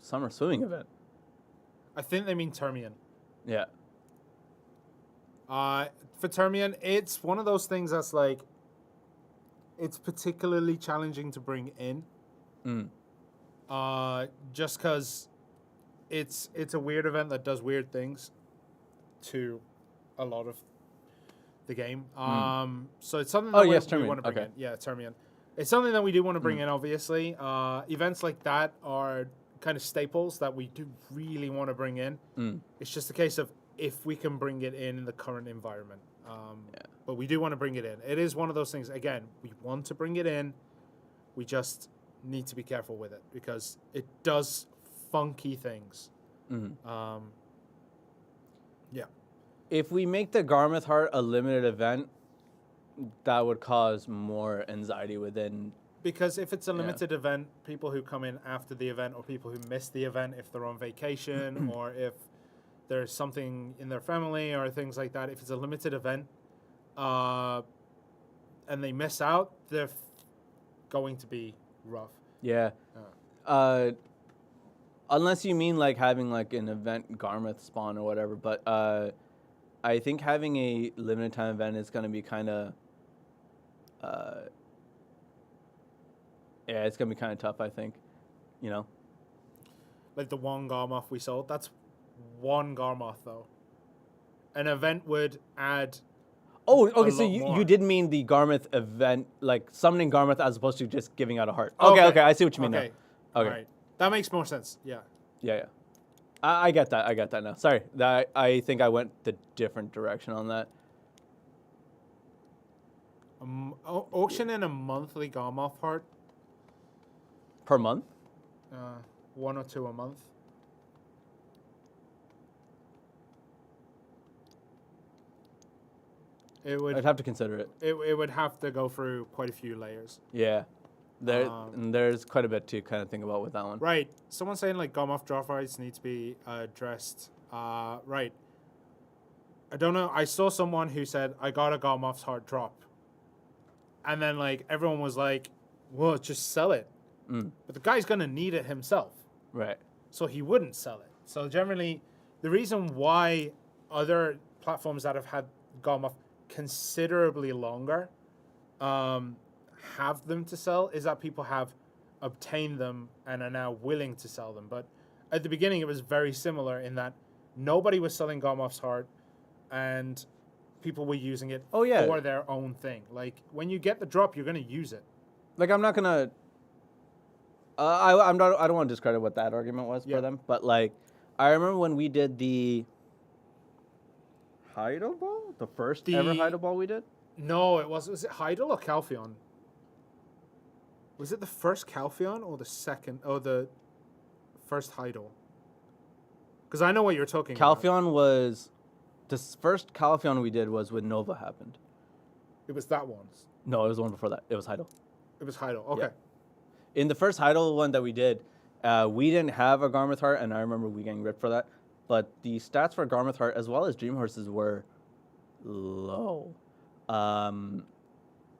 [SPEAKER 2] Summer swimming event.
[SPEAKER 1] I think they mean Termian.
[SPEAKER 2] Yeah.
[SPEAKER 1] For Termian, it's one of those things that's like, it's particularly challenging to bring in. Just because it's a weird event that does weird things to a lot of the game. So it's something that we want to bring in. Yeah, Termian. It's something that we do want to bring in, obviously. Events like that are kind of staples that we do really want to bring in. It's just a case of if we can bring it in the current environment. But we do want to bring it in. It is one of those things, again, we want to bring it in. We just need to be careful with it because it does funky things. Yeah.
[SPEAKER 2] If we make the Garmoth Heart a limited event, that would cause more anxiety within.
[SPEAKER 1] Because if it's a limited event, people who come in after the event or people who miss the event if they're on vacation or if there's something in their family or things like that, if it's a limited event and they miss out, they're going to be rough.
[SPEAKER 2] Yeah. Unless you mean like having like an event Garmoth spawn or whatever, but I think having a limited time event is going to be kind of it's going to be kind of tough, I think, you know.
[SPEAKER 1] Like the one Garmoth we sold, that's one Garmoth though. An event would add
[SPEAKER 2] okay, so you did mean the Garmoth event, like summoning Garmoth as opposed to just giving out a heart. Okay, I see what you mean now. Okay.
[SPEAKER 1] All right. That makes more sense, yeah.
[SPEAKER 2] Yeah. I get that now. Sorry, I think I went the different direction on that.
[SPEAKER 1] Auction in a monthly Garmoth heart.
[SPEAKER 2] Per month?
[SPEAKER 1] 1 or 2 a month.
[SPEAKER 2] I'd have to consider it.
[SPEAKER 1] It would have to go through quite a few layers.
[SPEAKER 2] Yeah. There's quite a bit to kind of think about with that one.
[SPEAKER 1] Right. Someone's saying like Garmoth drop rights need to be addressed. Right. I don't know. I saw someone who said, I got a Garmoth's heart drop. And then like everyone was like, well, just sell it. But the guy's going to need it himself.
[SPEAKER 2] Right.
[SPEAKER 1] So he wouldn't sell it. So generally, the reason why other platforms that have had Garmoth considerably longer have them to sell is that people have obtained them and are now willing to sell them. But at the beginning, it was very similar in that nobody was selling Garmoth's heart and people were using it for their own thing. Like, when you get the drop, you're going to use it.
[SPEAKER 2] Like, I'm not going to... I don't want to discredit what that argument was for them, but, like, I remember when we did the Heidel Ball? The first ever Heidel Ball we did?
[SPEAKER 1] No, it wasn't. Was it Heidel or Calpheon? Was it the first Calpheon or the second? Oh, the first Heidel. Because I know what you're talking about.
[SPEAKER 2] Calpheon was... The first Calpheon we did was when Nova happened.
[SPEAKER 1] It was that one?
[SPEAKER 2] No, it was the one before that. It was Heidel.
[SPEAKER 1] It was Heidel, okay.
[SPEAKER 2] Yeah. In the first Heidel one that we did, we didn't have a Garmoth Heart, and I remember we getting ripped for that. But the stats for Garmoth Heart, as well as Dream Horses, were low.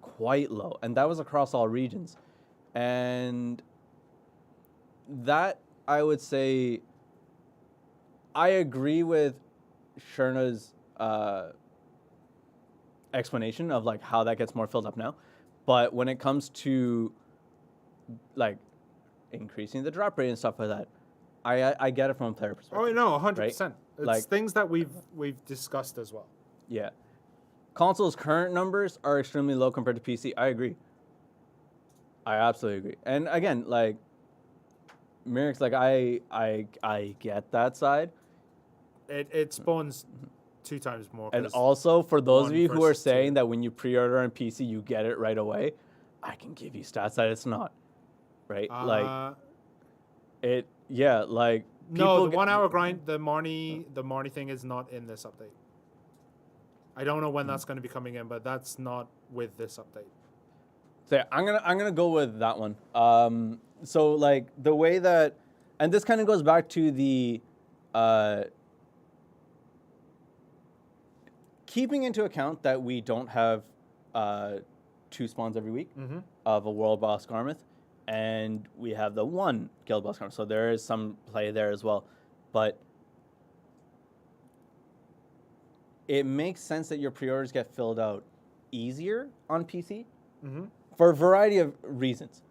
[SPEAKER 2] Quite low. And that was across all regions. And that, I would say, I agree with Shirna's explanation of like how that gets more filled up now. But when it comes to like increasing the drop rate and stuff like that, I get it from a player perspective.
[SPEAKER 1] Oh no, 100%.
[SPEAKER 2] Right?
[SPEAKER 1] It's
[SPEAKER 2] like,
[SPEAKER 1] things that we've discussed as well.
[SPEAKER 2] Yeah. Console's current numbers are extremely low compared to PC. I agree. I absolutely agree. And again, like, Mirix, like I get that side.
[SPEAKER 1] It spawns 2 times more.
[SPEAKER 2] And
[SPEAKER 1] 'cause
[SPEAKER 2] also, for those of
[SPEAKER 1] one
[SPEAKER 2] you who are
[SPEAKER 1] versus two.
[SPEAKER 2] saying that when you pre-order on PC, you get it right away, I can give you stats that it's not, right? Like, like...
[SPEAKER 1] No, the
[SPEAKER 2] get-
[SPEAKER 1] 1 hour grind, the Marnie thing is not in this update. I don't know when that's going to be coming in, but that's not with this update.
[SPEAKER 2] So I'm gonna go with that one. So like the way that, and this kind of goes back to the keeping into account that we don't have 2 spawns every week of a world boss Garmoth, and we have the 1 guild boss Garmoth. So there is some play there as well, but it makes sense that your pre-orders get filled out easier on PC for a variety of reasons.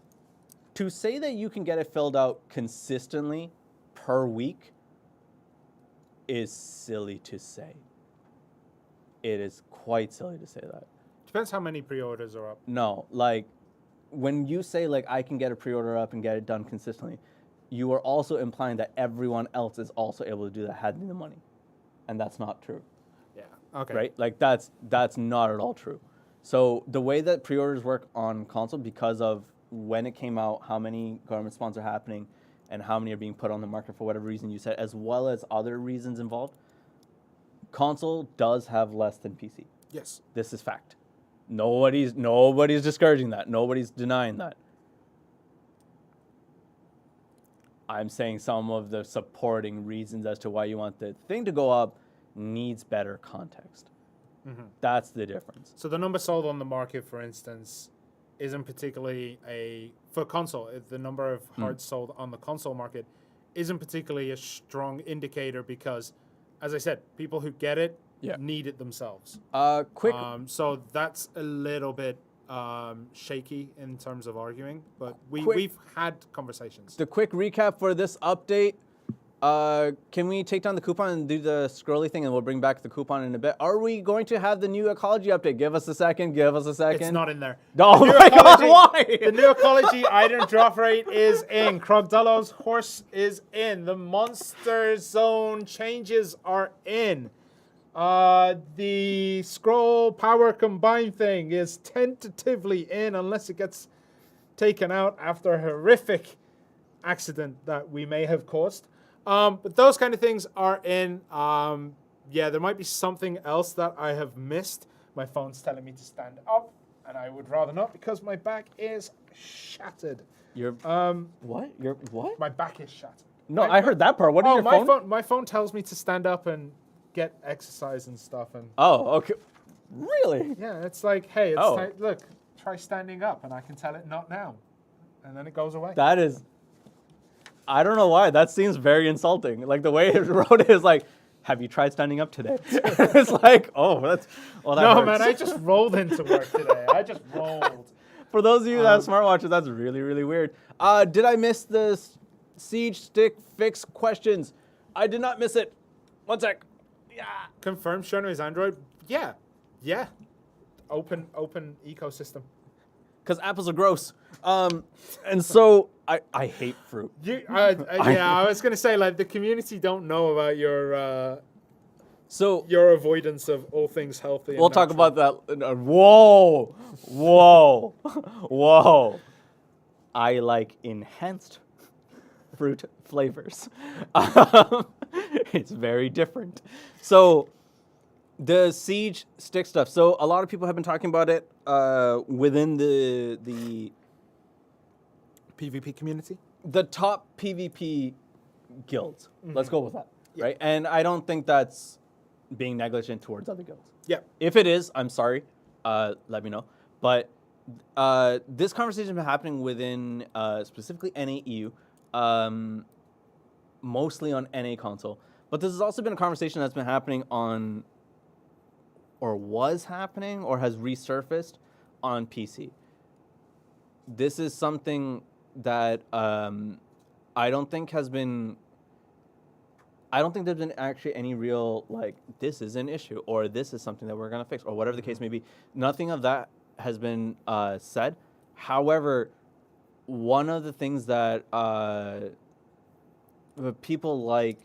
[SPEAKER 2] To say that you can get it filled out consistently per week is silly to say. It is quite silly to say that.
[SPEAKER 1] Depends how many pre-orders are up.
[SPEAKER 2] No, like when you say like I can get a pre-order up and get it done consistently, you are also implying that everyone else is also able to do that, had the money, and that's not true.
[SPEAKER 1] Yeah. Okay.
[SPEAKER 2] Right? Like that's not at all true. So the way that pre-orders work on console, because of when it came out, how many Garmoth spawns are happening, and how many are being put on the market for whatever reason you said, as well as other reasons involved, console does have less than PC.
[SPEAKER 1] Yes.
[SPEAKER 2] This is fact. Nobody's discouraging that. Nobody's denying that. I'm saying some of the supporting reasons as to why you want the thing to go up needs better context. That's the difference.
[SPEAKER 1] So the number sold on the market, for instance, isn't particularly for console. The number of hearts sold on the console market isn't particularly a strong indicator because, as I said, people who get it need it themselves.
[SPEAKER 2] Quick.
[SPEAKER 1] So that's a little bit shaky in terms of arguing, but we've had conversations.
[SPEAKER 2] The quick recap for this update. Can we take down the coupon and do the scrolly thing, and we'll bring back the coupon in a bit? Are we going to have the new ecology update? Give us a second.
[SPEAKER 1] It's not in there.
[SPEAKER 2] Oh my God, why?
[SPEAKER 1] The new ecology item drop rate is in. Crocodile's horse is in. The monster zone changes are in. The scroll power combine thing is tentatively in unless it gets taken out after a horrific accident that we may have caused. But those kind of things are in. There might be something else that I have missed. My phone's telling me to stand up, and I would rather not because my back is shattered.
[SPEAKER 2] What? Your what?
[SPEAKER 1] My back is shattered.
[SPEAKER 2] No, I heard that part. What is your phone?
[SPEAKER 1] My phone tells me to stand up and get exercise and stuff. And
[SPEAKER 2] oh, okay. Really?
[SPEAKER 1] yeah, it's like, hey, it's time, look, try standing up, and I can tell it not now, and then it goes away.
[SPEAKER 2] That is. I don't know why. That seems very insulting. Like the way it wrote it is like, have you tried standing up today? It's like, oh, that's. Well, that
[SPEAKER 1] no,
[SPEAKER 2] hurts.
[SPEAKER 1] man, I just rolled into work today. I just rolled.
[SPEAKER 2] For those of you that have smartwatches, that's really, really weird. Did I miss the Siege Stick fix questions? I did not miss it. One sec. Yeah.
[SPEAKER 1] Confirm Shirna is Android? Yeah. Yeah. Open ecosystem.
[SPEAKER 2] Because apples are gross. And so I hate fruit.
[SPEAKER 1] I was going to say, like, the community don't know about your avoidance of all things healthy.
[SPEAKER 2] We'll talk about that. Whoa. I like enhanced fruit flavors. It's very different. So the Siege Stick stuff. So a lot of people have been talking about it within the
[SPEAKER 1] PvP community?
[SPEAKER 2] The top PvP guilds. Let's go with that, right? And I don't think that's being negligent towards other guilds.
[SPEAKER 1] Yeah.
[SPEAKER 2] If it is, I'm sorry. Let me know. But this conversation has been happening within specifically NA EU, mostly on NA console. But this has also been a conversation that's been happening on, or was happening, or has resurfaced on PC. This is something that I don't think there's been actually any real, like, this is an issue, or this is something that we're going to fix, or whatever the case may be. Nothing of that has been said. However, one of the things that people like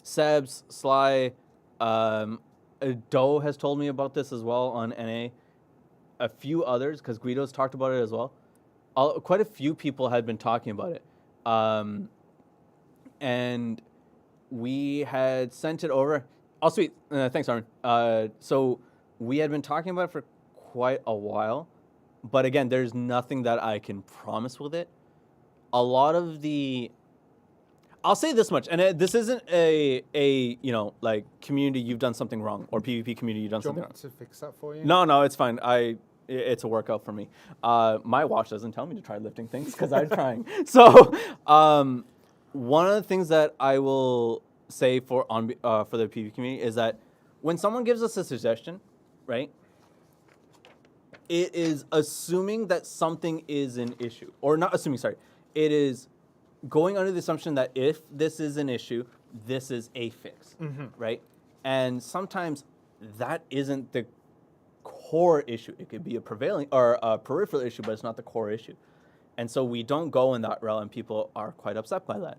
[SPEAKER 2] Sebs, Sly, Doe has told me about this as well on NA. A few others, because Guido's talked about it as well. Quite a few people had been talking about it. And we had sent it over. Oh, sweet. Thanks, Armin. So we had been talking about it for quite a while. But again, there's nothing that I can promise with it. A lot of the... I'll say this much, and this isn't a like community you've done something wrong, or PvP community you've done
[SPEAKER 1] Do you
[SPEAKER 2] something
[SPEAKER 1] want
[SPEAKER 2] wrong.
[SPEAKER 1] me to fix that for you?
[SPEAKER 2] No, it's fine. It's a workout for me. My watch doesn't tell me to try lifting things because I'm trying. So, one of the things that I will say for the PvP community is that when someone gives us a suggestion, right, it is assuming that something is an issue, or not assuming. Sorry, it is going under the assumption that if this is an issue, this is a fix, right? And sometimes that isn't the core issue. It could be a prevailing or a peripheral issue, but it's not the core issue. And so we don't go in that realm, and people are quite upset by that.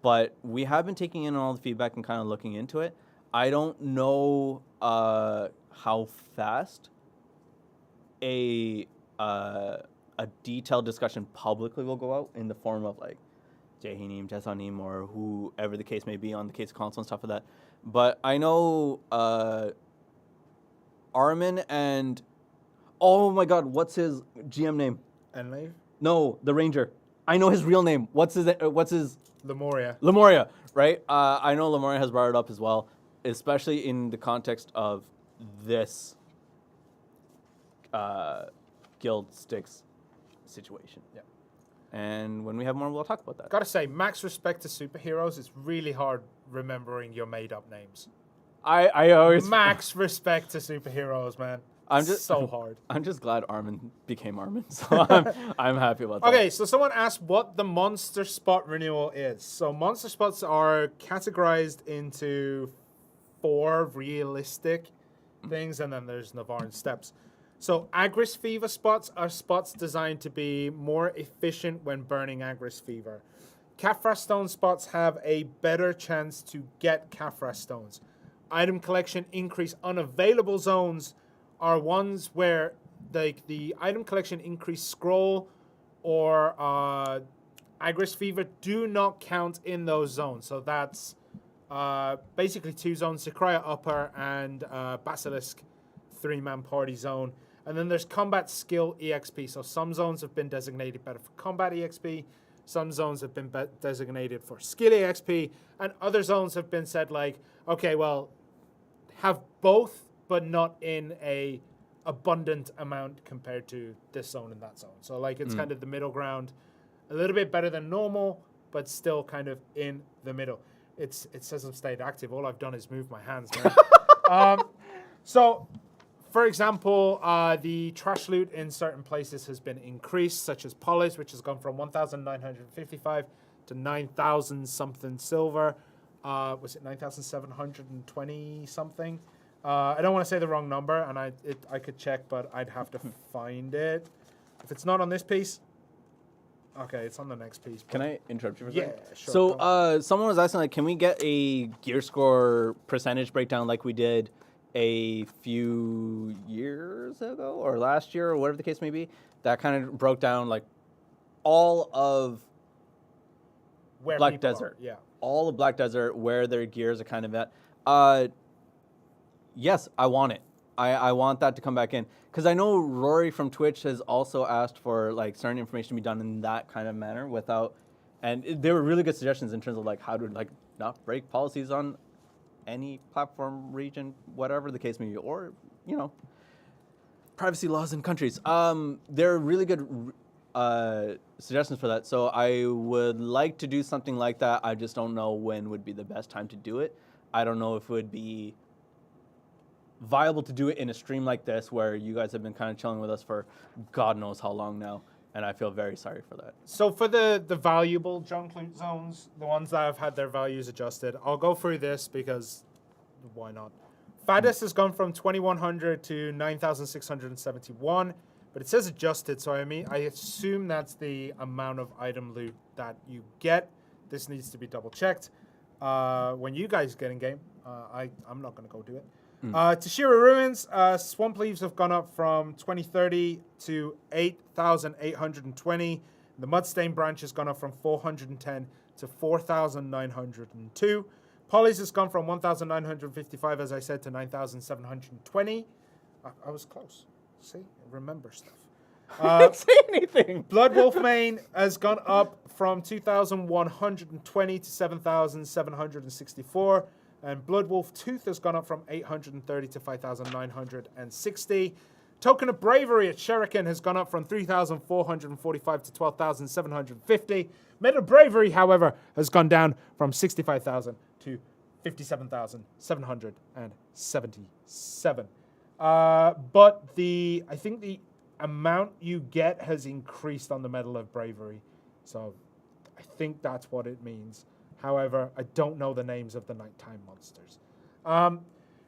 [SPEAKER 2] But we have been taking in all the feedback and kind of looking into it. I don't know how fast a detailed discussion publicly will go out in the form of like Jehinim, Jesanim, or whoever the case may be on the case console and stuff like that. But I know Armin and oh my god, what's his GM name?
[SPEAKER 1] Enlave?
[SPEAKER 2] No, the Ranger. I know his real name. What's his
[SPEAKER 1] Lemuria.
[SPEAKER 2] Lemuria, right? I know Lemuria has brought it up as well, especially in the context of this guild sticks situation.
[SPEAKER 1] Yeah.
[SPEAKER 2] And when we have more, we'll talk about that.
[SPEAKER 1] Gotta say, max respect to superheroes. It's really hard remembering your made-up names.
[SPEAKER 2] I always
[SPEAKER 1] Max respect to superheroes, man.
[SPEAKER 2] I'm just
[SPEAKER 1] so hard.
[SPEAKER 2] I'm just glad Armin became Armin, so I'm happy about that.
[SPEAKER 1] Okay, so someone asked what the monster spot renewal is. So monster spots are categorized into 4 realistic things, and then there's Navarran steps. So Agris Fever spots are spots designed to be more efficient when burning Agris Fever. Caphras Stone spots have a better chance to get Caphras Stones. Item collection increase unavailable zones are ones where the item collection increase scroll or Agris Fever do not count in those zones. So that's basically 2 zones, Sakria Upper and Basilisk 3-man party zone. And then there's combat skill EXP. So some zones have been designated better for combat EXP. Some zones have been designated for skill EXP. And other zones have been said like, okay, well, have both, but not in a abundant amount compared to this zone and that zone. So like it's kind of the middle ground. A little bit better than normal, but still kind of in the middle. It says I've stayed active. All I've done is move my hands, man. So... For example, the trash loot in certain places has been increased, such as Polis, which has gone from 1,955 to 9,000 something silver. Was it 9,720 something? I don't want to say the wrong number, and I could check, but I'd have to find it. If it's not on this piece, okay, it's on the next piece.
[SPEAKER 2] Can I interrupt you for a second?
[SPEAKER 1] Yeah, sure.
[SPEAKER 2] So someone was asking, like, can we get a gear score percentage breakdown like we did a few years ago or last year or whatever the case may be, that kind of broke down like all of
[SPEAKER 1] Where
[SPEAKER 2] Black
[SPEAKER 1] people
[SPEAKER 2] Desert.
[SPEAKER 1] Are, yeah.
[SPEAKER 2] All of Black Desert, where their gears are kind of at. Yes, I want it. I want that to come back in. Because I know Rory from Twitch has also asked for like certain information to be done in that kind of manner without, and there were really good suggestions in terms of like how to like not break policies on any platform, region, whatever the case may be, or, you know, privacy laws in countries. There are really good suggestions for that. So I would like to do something like that. I just don't know when would be the best time to do it. I don't know if it would be viable to do it in a stream like this where you guys have been kind of chilling with us for God knows how long now. And I feel very sorry for that.
[SPEAKER 1] So for the valuable junk loot zones, the ones that have had their values adjusted, I'll go through this because why not? Fadis has gone from 2,100 to 9,671, but it says adjusted, so I assume that's the amount of item loot that you get. this needs to be double checked. When you guys get in game, I'm not going to go do it. Tashira Ruins, Swamp Leaves have gone up from 2030 to 8,820. The Mudstained branch has gone up from 410 to 4,902. Polly's has gone from 1,955, as I said, to 9,720. I was close. See, I remember stuff.
[SPEAKER 2] I didn't say anything.
[SPEAKER 1] Blood Wolf Mane has gone up from 2,120 to 7,764. And Blood Wolf Tooth has gone up from 830 to 5,960. Token of Bravery at Shuriken has gone up from 3,445 to 12,750. Medal of Bravery, however, has gone down from 65,000 to 57,777. But I think the amount you get has increased on the Medal of Bravery. So I think that's what it means. However, I don't know the names of the nighttime monsters.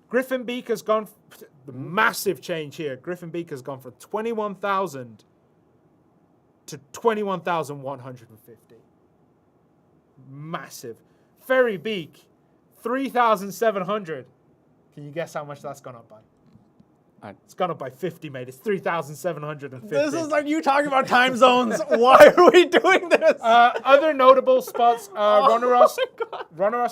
[SPEAKER 1] Griffin Beak has gone... massive change here. Griffin Beak has gone from 21,000 to 21,150. Massive. Fairy Beak, 3,700. Can you guess how much that's gone up by? It's gone up by 50, mate. It's 3,750.
[SPEAKER 2] This is like you talking about time zones. Why are we doing this?
[SPEAKER 1] Other notable spots, Ronaros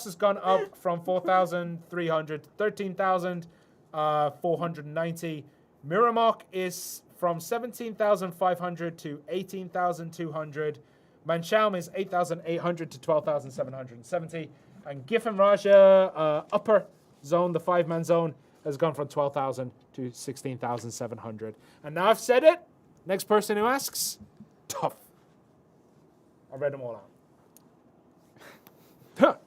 [SPEAKER 1] has gone up from 4,300 to 13,490. Miramok is from 17,500 to 18,200. Manchaum is 8,800 to 12,770. And Giffen Raja, upper zone, the 5-man zone, has gone from 12,000 to 16,700. And now I've said it. Next person who asks, tough. I read them all out.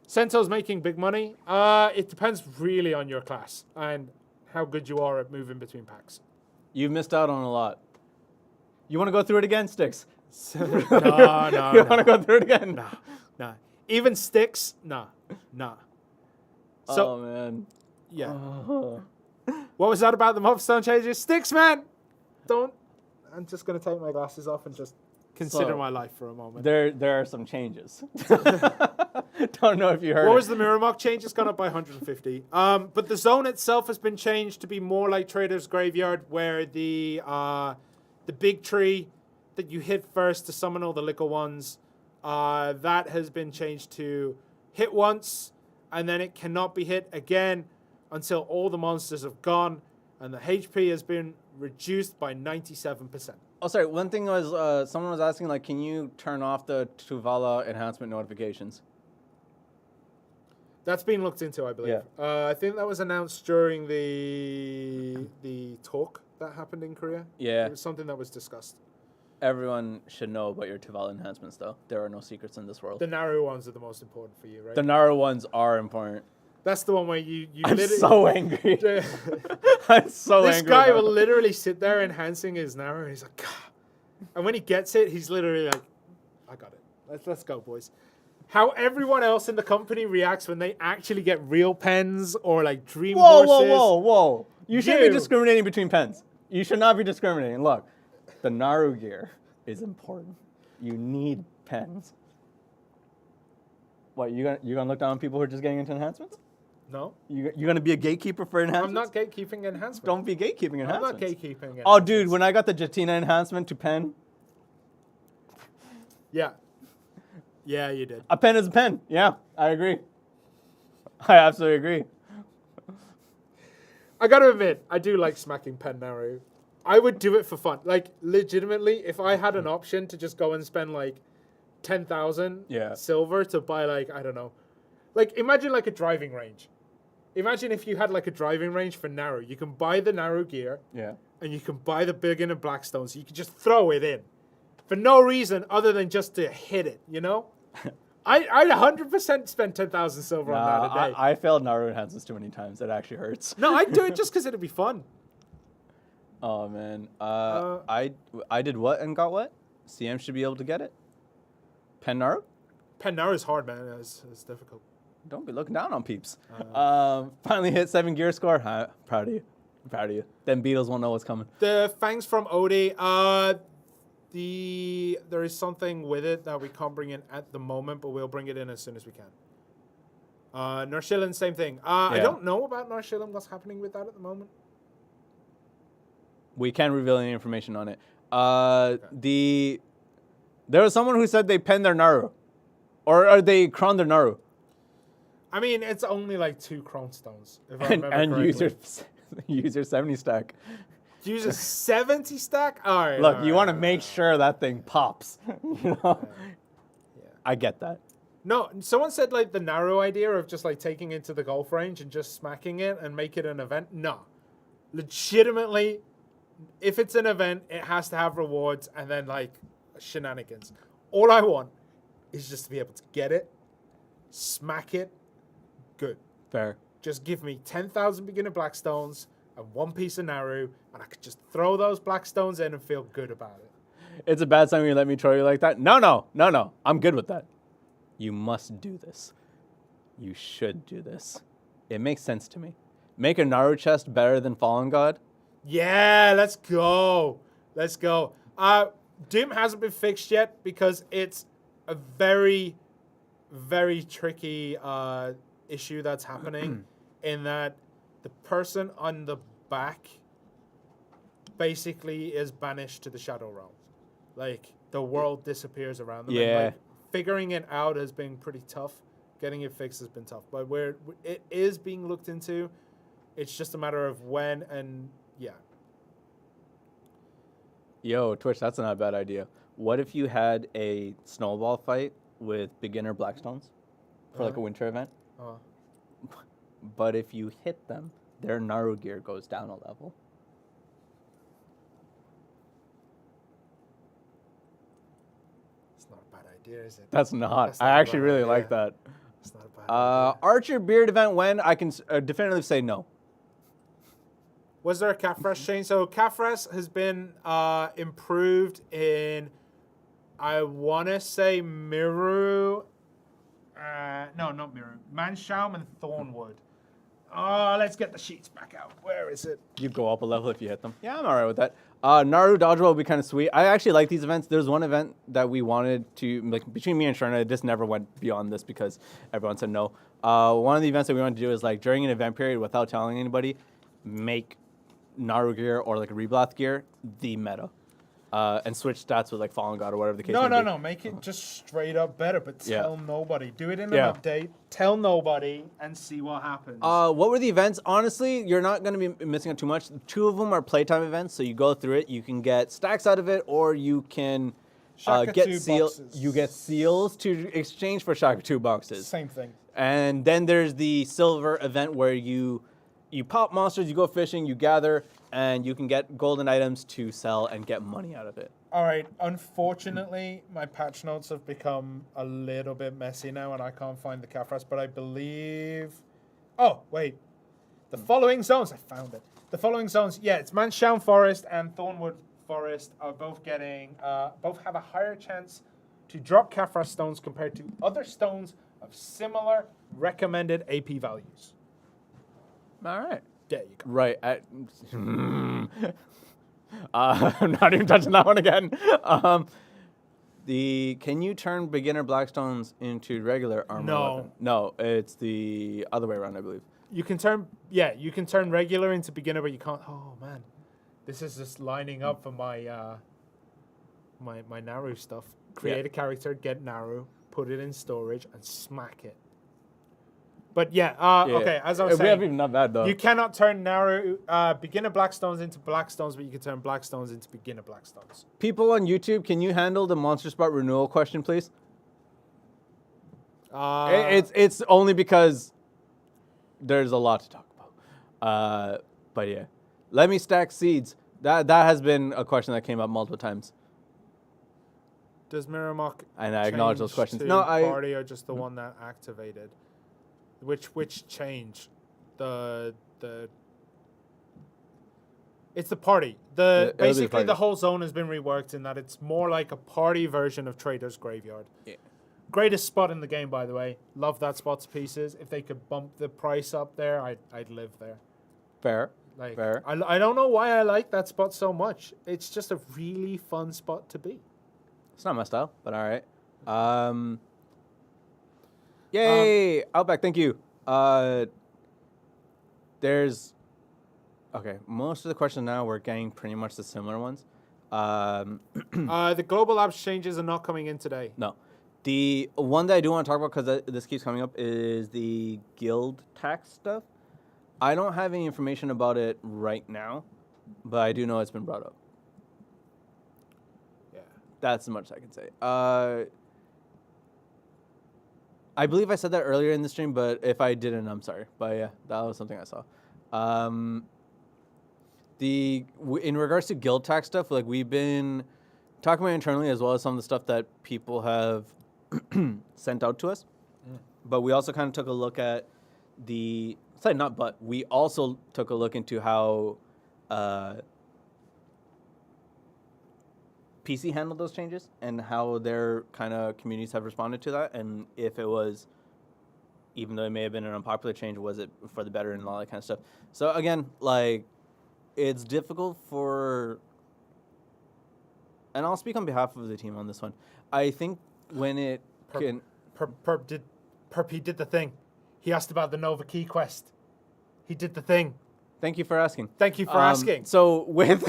[SPEAKER 1] Sento's making big money. It depends really on your class and how good you are at moving between packs.
[SPEAKER 2] You've missed out on a lot. You want to go through it again, Sticks?
[SPEAKER 1] No.
[SPEAKER 2] You want to go through it again?
[SPEAKER 1] Nah. Even Sticks? Nah. So,
[SPEAKER 2] Oh, man.
[SPEAKER 1] Yeah. What was that about the Mobstone changes? Sticks, man! I'm just going to take my glasses off and just consider my life for a moment.
[SPEAKER 2] There are some changes. Don't know if you heard
[SPEAKER 1] What was the Miramok change? It's gone up by 150. But the zone itself has been changed to be more like Trader's Graveyard, where the big tree that you hit first to summon all the little ones, that has been changed to hit once, and then it cannot be hit again until all the monsters have gone, and the HP has been reduced by 97%.
[SPEAKER 2] Oh, sorry. One thing was, someone was asking, like, can you turn off the Tuvala enhancement notifications?
[SPEAKER 1] That's been looked into, I believe.
[SPEAKER 2] Yeah.
[SPEAKER 1] I think that was announced during the talk that happened in Korea.
[SPEAKER 2] Yeah.
[SPEAKER 1] It was something that was discussed.
[SPEAKER 2] Everyone should know about your Tuvala enhancements, though. There are no secrets in this world.
[SPEAKER 1] The Naru ones are the most important for you, right?
[SPEAKER 2] The Naru ones are important.
[SPEAKER 1] That's the one where you
[SPEAKER 2] I'm
[SPEAKER 1] literally...
[SPEAKER 2] so angry. I'm so
[SPEAKER 1] this
[SPEAKER 2] angry.
[SPEAKER 1] This guy will literally sit there enhancing his Naru, and he's like, "Gah." And when he gets it, he's literally like, I got it. Let's go, boys. How everyone else in the company reacts when they actually get real pens or like dream horses.
[SPEAKER 2] Whoa. You shouldn't be discriminating between pens. You should not be discriminating. Look, the Naru gear is important. You need pens. What, you gonna look down on people who are just getting into enhancements?
[SPEAKER 1] No.
[SPEAKER 2] You gonna be a gatekeeper for enhancements?
[SPEAKER 1] I'm not gatekeeping enhancements.
[SPEAKER 2] Don't be gatekeeping enhancements.
[SPEAKER 1] I'm not gatekeeping enhancements.
[SPEAKER 2] Oh, dude, when I got the Jatina enhancement to pen.
[SPEAKER 1] Yeah. Yeah, you did.
[SPEAKER 2] A pen is a pen. Yeah, I agree. I absolutely agree.
[SPEAKER 1] I gotta admit, I do like smacking pen Naru. I would do it for fun. Like, legitimately, if I had an option to just go and spend like 10,000 silver to buy like, I don't know. Like, imagine like a driving range. Imagine if you had like a driving range for Naru. You can buy the Naru gear.
[SPEAKER 2] Yeah.
[SPEAKER 1] And you can buy the Big and Blackstone, so you can just throw it in. For no reason other than just to hit it, you know? I'd 100% spend 10,000 silver on that a day.
[SPEAKER 2] I failed Naru enhancements too many times. It actually hurts.
[SPEAKER 1] No, I'd do it just because it'd be fun.
[SPEAKER 2] Oh, man. I did what and got what? CM should be able to get it. Pen Naru?
[SPEAKER 1] Pen Naru is hard, man. It's difficult.
[SPEAKER 2] Don't be looking down on peeps. Finally hit 7 gear score. Proud of you. Them Beatles won't know what's coming.
[SPEAKER 1] The Fangs from Odie. There is something with it that we can't bring in at the moment, but we'll bring it in as soon as we can. Narshillan, same thing. I don't know about Narshillan, what's happening with that at the moment.
[SPEAKER 3] We can't reveal any information on it. There was someone who said they penned their Naru. Or they crowned their Naru.
[SPEAKER 1] I mean, it's only like 2 Chrome Stones, if I remember correctly.
[SPEAKER 3] use your 70 stack.
[SPEAKER 1] Use a 70 stack? All right.
[SPEAKER 3] Look, you want to make sure that thing pops. You know?
[SPEAKER 1] Yeah.
[SPEAKER 3] I get that.
[SPEAKER 1] No, someone said like the narrow idea of just like taking it to the golf range and just smacking it and make it an event. No. Legitimately, if it's an event, it has to have rewards and then like shenanigans. All I want is just to be able to get it, smack it, good.
[SPEAKER 3] Fair.
[SPEAKER 1] Just give me 10,000 beginner Blackstones and 1 piece of Naru, and I could just throw those Blackstones in and feel good about it.
[SPEAKER 3] It's a bad sign when you let me troll you like that. No. I'm good with that. You must do this. You should do this. It makes sense to me. Make a Naru chest better than Fallen God?
[SPEAKER 1] Yeah, let's go. Let's go. Doom hasn't been fixed yet because it's a very, very tricky issue that's happening in that the person on the back basically is banished to the Shadow Realm. Like, the world disappears around them.
[SPEAKER 3] Yeah.
[SPEAKER 1] And, like, figuring it out has been pretty tough. Getting it fixed has been tough. But it is being looked into. It's just a matter of when and, yeah.
[SPEAKER 3] Yo, Twitch, that's not a bad idea. What if you had a snowball fight with beginner Blackstones for like a winter event? But if you hit them, their Naru gear goes down a level.
[SPEAKER 1] It's not a bad idea, is it?
[SPEAKER 3] That's not.
[SPEAKER 1] That's not
[SPEAKER 3] I
[SPEAKER 1] a
[SPEAKER 3] actually
[SPEAKER 1] bad
[SPEAKER 3] really
[SPEAKER 1] idea.
[SPEAKER 3] like that.
[SPEAKER 1] It's not a bad idea.
[SPEAKER 3] Archer beard event when? I can definitively say no.
[SPEAKER 1] Was there a Kafresh change? So Kafresh has been improved in, I want to say Miru. No, not Miru. Manshaum and Thornwood. Oh, let's get the sheets back out. Where is it?
[SPEAKER 3] You go up a level if you hit them. Yeah, I'm alright with that. Naru Dodgeball would be kind of sweet. I actually like these events. There's one event that we wanted to, like, between me and Shirna, it just never went beyond this because everyone said no. One of the events that we wanted to do is, like, during an event period, without telling anybody, make Naru gear or, like, Reblath gear the meta. And switch stats with, like, Fallen God or whatever the case may be.
[SPEAKER 1] No. Make it just straight up better, but tell nobody. Do it in an
[SPEAKER 3] Yeah.
[SPEAKER 1] update. Tell nobody and see what happens.
[SPEAKER 3] What were the events? Honestly, you're not going to be missing out too much. 2 of them are playtime events, so you go through it. You can get stacks out of it, or you can
[SPEAKER 1] Shaka
[SPEAKER 3] get
[SPEAKER 1] 2
[SPEAKER 3] seals.
[SPEAKER 1] boxes.
[SPEAKER 3] You get seals to exchange for Shaka 2 boxes.
[SPEAKER 1] Same thing.
[SPEAKER 3] And then there's the silver event where you pop monsters, you go fishing, you gather, and you can get golden items to sell and get money out of it.
[SPEAKER 1] All right. Unfortunately, my patch notes have become a little bit messy now, and I can't find the Kafras, but I believe... Oh, wait. The following zones. I found it. The following zones. Yeah, it's Manshaum Forest and Thornwood Forest are both getting... both have a higher chance to drop Kafras stones compared to other stones of similar recommended AP values.
[SPEAKER 3] All right.
[SPEAKER 1] There you go.
[SPEAKER 3] Right. I'm not even touching that one again. Can you turn beginner Blackstones into regular armor
[SPEAKER 1] No.
[SPEAKER 3] weapon? No, it's the other way around, I believe.
[SPEAKER 1] You can turn regular into beginner, but you can't. Oh man, this is just lining up for my my Naru stuff. Create a character, get Naru, put it in storage, and smack it. But okay. As I was
[SPEAKER 3] We
[SPEAKER 1] saying,
[SPEAKER 3] haven't even done that though.
[SPEAKER 1] you cannot turn Naru beginner Blackstones into Blackstones, but you can turn Blackstones into beginner Blackstones.
[SPEAKER 3] People on YouTube, can you handle the Monster Spot renewal question, please? It's only because there's a lot to talk about. But yeah, let me stack seeds. That has been a question that came up multiple times.
[SPEAKER 1] Does Miramok
[SPEAKER 3] And I acknowledge those
[SPEAKER 1] change
[SPEAKER 3] questions.
[SPEAKER 1] to
[SPEAKER 3] No,
[SPEAKER 1] party or just the one that activated? Which change? The it's the party.
[SPEAKER 3] It'll be the
[SPEAKER 1] Basically
[SPEAKER 3] party.
[SPEAKER 1] the whole zone has been reworked in that it's more like a party version of Trader's Graveyard.
[SPEAKER 3] Yeah.
[SPEAKER 1] Greatest spot in the game, by the way. Love that spot to pieces. If they could bump the price up there, I'd live there.
[SPEAKER 3] Fair.
[SPEAKER 1] Like,
[SPEAKER 3] Fair.
[SPEAKER 1] I don't know why I like that spot so much. It's just a really fun spot to be.
[SPEAKER 3] It's not my style, but all right. Yay! Outback, thank you. There's... Okay, most of the questions now we're getting pretty much the similar ones.
[SPEAKER 1] The global labs changes are not coming in today.
[SPEAKER 3] No. The one that I do want to talk about, because this keeps coming up, is the guild tax stuff. I don't have any information about it right now, but I do know it's been brought up.
[SPEAKER 1] Yeah.
[SPEAKER 3] That's as much as I can say. I believe I said that earlier in the stream, but if I didn't, I'm sorry. But yeah, that was something I saw. In regards to guild tax stuff, like we've been talking about internally as well as some of the stuff that people have sent out to us. But we also kind of took a look at we also took a look into how PC handled those changes and how their kind of communities have responded to that, and if it was, even though it may have been an unpopular change, was it for the better and all that kind of stuff. So again, like, it's difficult for, and I'll speak on behalf of the team on this one. I think when it
[SPEAKER 1] Perp did the thing. He asked about the Nova Key quest. He did the thing.
[SPEAKER 3] Thank you for asking.
[SPEAKER 1] Thank you for asking.
[SPEAKER 3] So with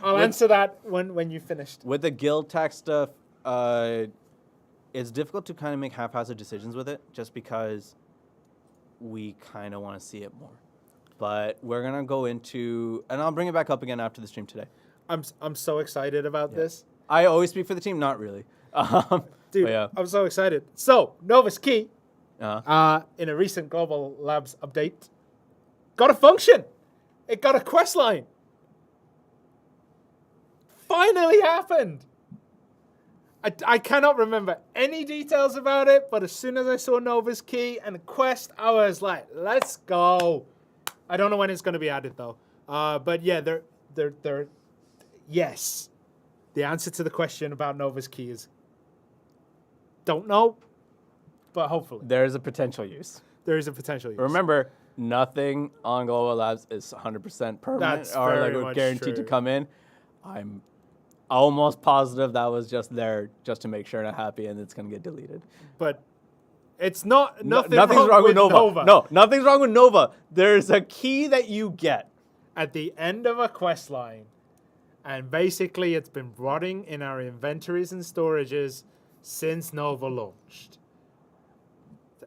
[SPEAKER 1] I'll answer that when you finished.
[SPEAKER 3] with the guild tax stuff, it's difficult to kind of make haphazard decisions with it, just because we kind of want to see it more. But we're gonna go into, and I'll bring it back up again after the stream today.
[SPEAKER 1] I'm so excited about this.
[SPEAKER 3] I always speak for the team, not really.
[SPEAKER 1] Dude,
[SPEAKER 3] but yeah.
[SPEAKER 1] I'm so excited. So, Nova's Key,
[SPEAKER 3] Uh-huh.
[SPEAKER 1] in a recent Global Labs update, got a function. It got a quest line. Finally happened. I cannot remember any details about it, but as soon as I saw Nova's Key and a quest, I was like, let's go. I don't know when it's going to be added, though. But yeah, they're yes. The answer to the question about Nova's Key is don't know, but hopefully.
[SPEAKER 3] There's a potential use.
[SPEAKER 1] There is a potential use.
[SPEAKER 3] Remember, nothing on Global Labs is 100% permanent
[SPEAKER 1] That's
[SPEAKER 3] or
[SPEAKER 1] very
[SPEAKER 3] like
[SPEAKER 1] much
[SPEAKER 3] guaranteed to
[SPEAKER 1] true.
[SPEAKER 3] come in. I'm almost positive that was just there just to make sure I'm happy, and it's gonna get deleted.
[SPEAKER 1] But it's not nothing's
[SPEAKER 3] wrong with Nova.
[SPEAKER 1] Nova.
[SPEAKER 3] No, nothing's wrong with Nova. There's a key that you get
[SPEAKER 1] At the end of a quest line, and basically it's been rotting in our inventories and storages since Nova launched.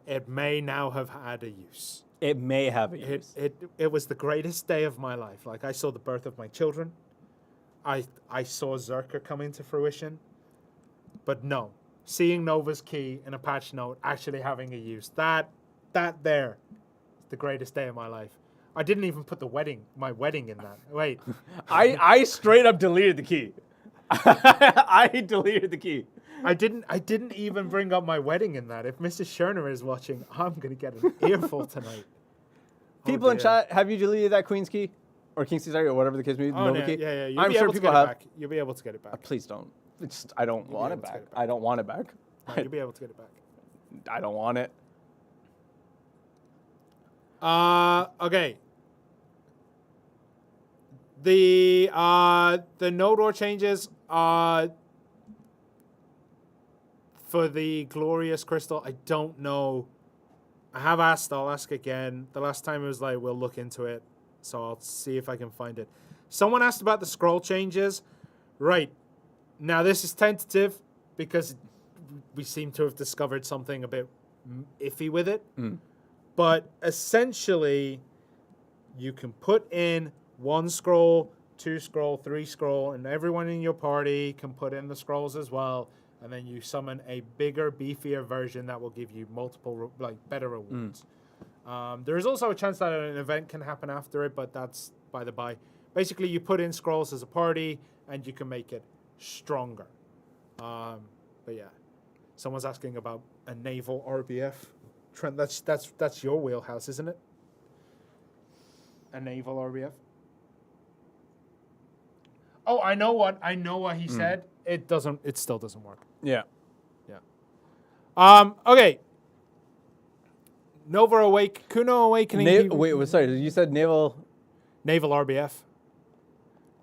[SPEAKER 1] It may now have had a use.
[SPEAKER 3] It may have a use.
[SPEAKER 1] It was the greatest day of my life. Like, I saw the birth of my children. I saw Zerker come into fruition. But no, seeing Nova's Key in a patch note actually having a use, that there is the greatest day of my life. I didn't even put my wedding in that. Wait.
[SPEAKER 3] I straight up deleted the key. I deleted the key.
[SPEAKER 1] I didn't even bring up my wedding in that. If Mrs. Shirna is watching, I'm gonna get an earful tonight.
[SPEAKER 3] People in
[SPEAKER 1] dear.
[SPEAKER 3] chat, have you deleted that Queen's key? Or King's key, sorry, or whatever the case may be,
[SPEAKER 1] Oh,
[SPEAKER 3] Nova
[SPEAKER 1] yeah,
[SPEAKER 3] key?
[SPEAKER 1] yeah. You'll
[SPEAKER 3] I'm
[SPEAKER 1] be
[SPEAKER 3] sure
[SPEAKER 1] able to
[SPEAKER 3] people
[SPEAKER 1] get it
[SPEAKER 3] have.
[SPEAKER 1] back. You'll be able to get it back.
[SPEAKER 3] Please don't. It's just, I don't want it
[SPEAKER 1] able to get
[SPEAKER 3] back.
[SPEAKER 1] it back.
[SPEAKER 3] I don't want it back.
[SPEAKER 1] You'll be able to get it back.
[SPEAKER 3] I don't want it.
[SPEAKER 1] Okay. The node or changes for the glorious crystal. I don't know. I have asked. I'll ask again. The last time it was like we'll look into it, so I'll see if I can find it. Someone asked about the scroll changes. Right. Now this is tentative because we seem to have discovered something a bit iffy with it. But essentially, you can put in 1 scroll, 2 scroll, 3 scroll, and everyone in your party can put in the scrolls as well. And then you summon a bigger, beefier version that will give you multiple, better rewards. There is also a chance that an event can happen after it, but that's by the by. Basically, you put in scrolls as a party, and you can make it stronger. But yeah, someone's asking about a naval RBF. Trent, that's your wheelhouse, isn't it? A naval RBF. Oh, I know what he said. It still doesn't work.
[SPEAKER 3] Yeah.
[SPEAKER 1] Okay. Nova Awake, Kuno Awakening.
[SPEAKER 3] Wait, sorry, you said naval.
[SPEAKER 1] Naval RBF,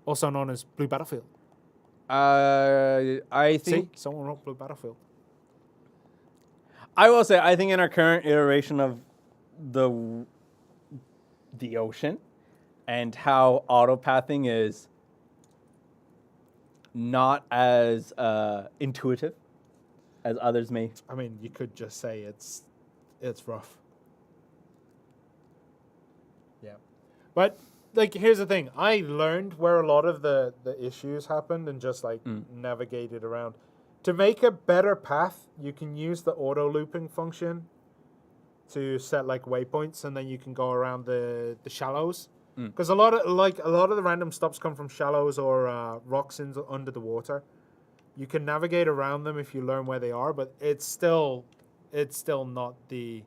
[SPEAKER 1] also known as Blue Battlefield.
[SPEAKER 3] I think
[SPEAKER 1] See, someone wrote Blue Battlefield.
[SPEAKER 3] I will say I think in our current iteration of the ocean and how autopathing is not as intuitive as others may.
[SPEAKER 1] I mean, you could just say it's rough. Yeah. But, like, here's the thing. I learned where a lot of the issues happened and just, like, navigated around. To make a better path, you can use the auto-looping function to set, like, waypoints, and then you can go around the shallows. Because a lot of the random stops come from shallows or rocks under the water. You can navigate around them if you learn where they are, but it's still not the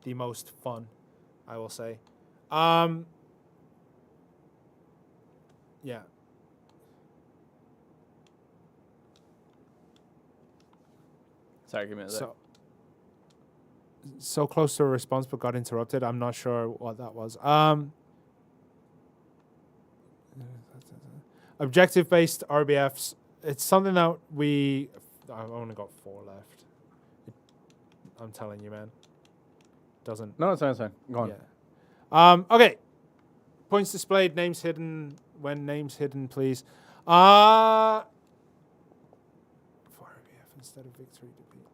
[SPEAKER 1] most fun, I will say. Yeah.
[SPEAKER 3] Sorry, give me a minute.
[SPEAKER 1] So close to a response, but got interrupted. I'm not sure what that was. Objective-based RBFs. It's something that I've only got 4 left. I'm telling you, man. Doesn't.
[SPEAKER 3] No, it's fine. It's fine. Go on.
[SPEAKER 1] Yeah. Okay. Points displayed. Names hidden. When names hidden, please. For RBF instead of victory defeat.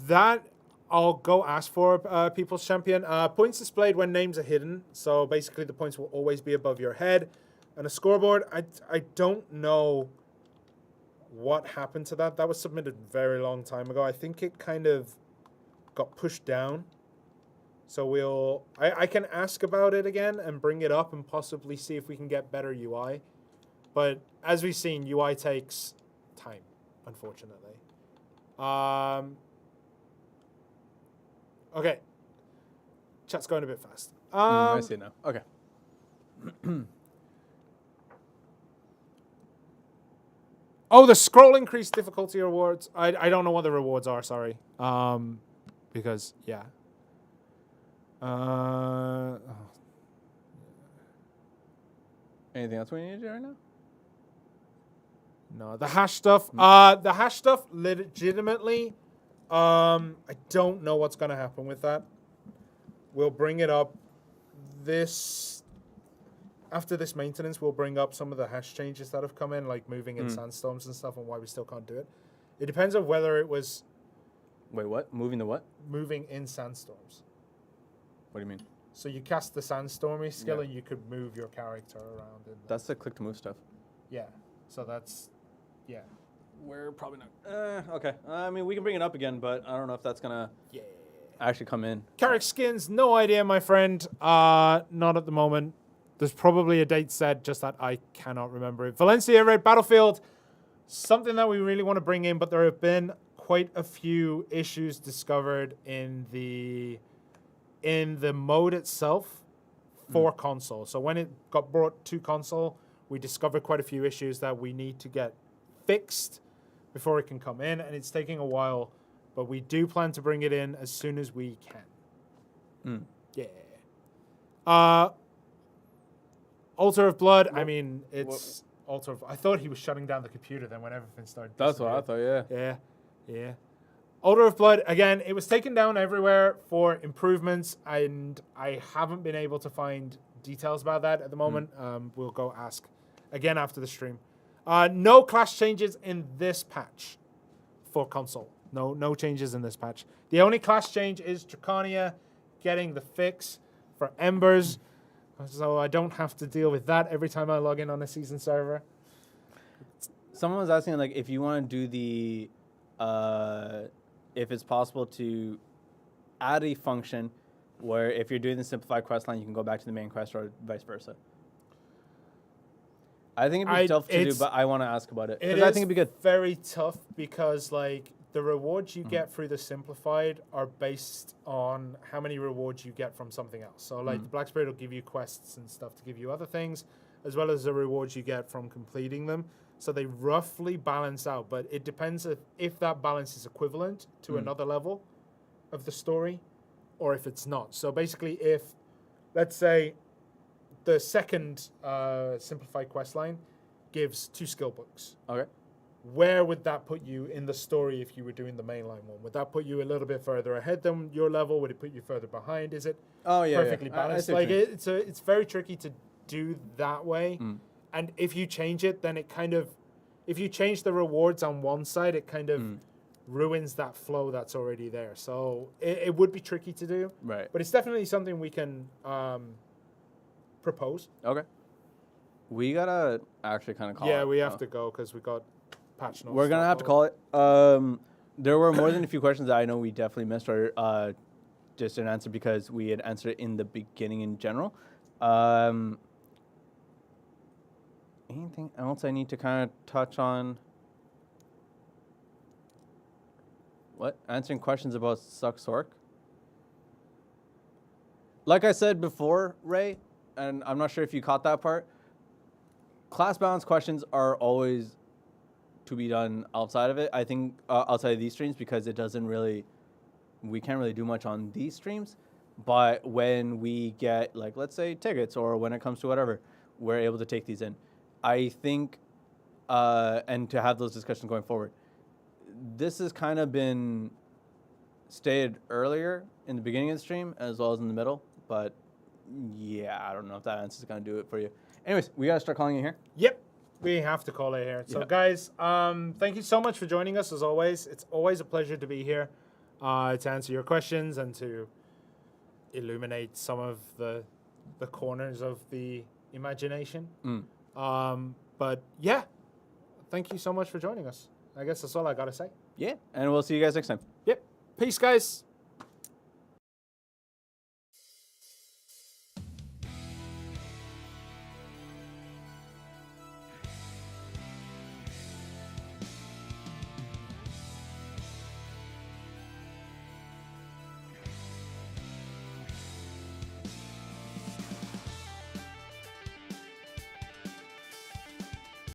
[SPEAKER 1] That I'll go ask for People's Champion. Points displayed when names are hidden. So basically, the points will always be above your head. And a scoreboard. I don't know what happened to that. That was submitted a very long time ago. I think it kind of got pushed down. So I can ask about it again and bring it up and possibly see if we can get better UI. But as we've seen, UI takes time, unfortunately. Okay. Chat's going a bit fast.
[SPEAKER 3] I see it now. Okay.
[SPEAKER 1] Oh, the scroll increase difficulty rewards. I don't know what the rewards are, sorry. Because, yeah.
[SPEAKER 3] Anything else we need to do right now?
[SPEAKER 1] No, the hash stuff. The hash stuff, legitimately, I don't know what's going to happen with that. We'll bring it up after this maintenance, we'll bring up some of the hash changes that have come in, like moving in sandstorms and stuff, and why we still can't do it. It depends on whether it was...
[SPEAKER 3] Wait, what? Moving the what?
[SPEAKER 1] Moving in sandstorms.
[SPEAKER 3] What do you mean?
[SPEAKER 1] So you cast the sandstormy skill and you could move your character around.
[SPEAKER 3] That's the click to move stuff.
[SPEAKER 1] Yeah. So that's... Yeah.
[SPEAKER 3] We're probably not... okay. I mean, we can bring it up again, but I don't know if that's going to actually come in.
[SPEAKER 1] Carrick skins, no idea, my friend. Not at the moment. There's probably a date set, just that I cannot remember it. Valencia Red Battlefield, something that we really want to bring in, but there have been quite a few issues discovered in the mode itself for console. So when it got brought to console, we discovered quite a few issues that we need to get fixed before it can come in, and it's taking a while, but we do plan to bring it in as soon as we can. Yeah. Altar of Blood, I mean, it's Altar of... I thought he was shutting down the computer then when everything started.
[SPEAKER 3] That's what I thought,
[SPEAKER 1] yeah. Yeah. Altar of Blood, again, it was taken down everywhere for improvements, and I haven't been able to find details about that at the moment. We'll go ask again after the stream. No class changes in this patch for console. No changes in this patch. The only class change is Draconia getting the fix for Embers, so I don't have to deal with that every time I log in on a season server.
[SPEAKER 3] Someone was asking, like, if you want to do the... if it's possible to add a function where if you're doing the simplified quest line, you can go back to the main quest or vice versa. I think it'd be tough to do, but I want to ask about it. Because I think it'd be good.
[SPEAKER 1] Very tough because, like, the rewards you get through the simplified are based on how many rewards you get from something else. So, like, the Black Spirit will give you quests and stuff to give you other things, as well as the rewards you get from completing them. So they roughly balance out, but it depends if that balance is equivalent to another level of the story or if it's not. So basically, if, let's say, the second simplified quest line gives 2 skill books.
[SPEAKER 3] Okay.
[SPEAKER 1] Where would that put you in the story if you were doing the mainline one? Would that put you a little bit further ahead than your level? Would it put you further behind? Is it perfectly balanced?
[SPEAKER 3] I see what you mean.
[SPEAKER 1] It's very tricky to do that way. And if you change it, then it kind of, if you change the rewards on one side, it kind of ruins that flow that's already there. So it would be tricky to do.
[SPEAKER 3] Right.
[SPEAKER 1] But it's definitely something we can propose.
[SPEAKER 3] Okay. We gotta actually kind of call it.
[SPEAKER 1] Yeah, we have to go because we got patch notes.
[SPEAKER 3] We're gonna have to call it. There were more than a few questions that I know we definitely missed or just didn't answer because we had answered it in the beginning in general. Anything else I need to kind of touch on? What? Answering questions about Suck Sork? Like I said before, Ray, and I'm not sure if you caught that part, class balance questions are always to be done outside of it. I think outside of these streams because it doesn't really, we can't really do much on these streams. But when we get, like, let's say tickets or when it comes to whatever, we're able to take these in. I think, and to have those discussions going forward, this has kind of been stated earlier in the beginning of the stream as well as in the middle. But yeah, I don't know if that answer is going to do it for you. Anyways, we got to start calling it here.
[SPEAKER 1] Yep, we have to call it here. So, guys, thank you so much for joining us as always. It's always a pleasure to be here to answer your questions and to illuminate some of the corners of the imagination. But yeah, thank you so much for joining us. I guess that's all I got to say.
[SPEAKER 3] Yeah, and we'll see you guys next time.
[SPEAKER 1] Yep. Peace, guys.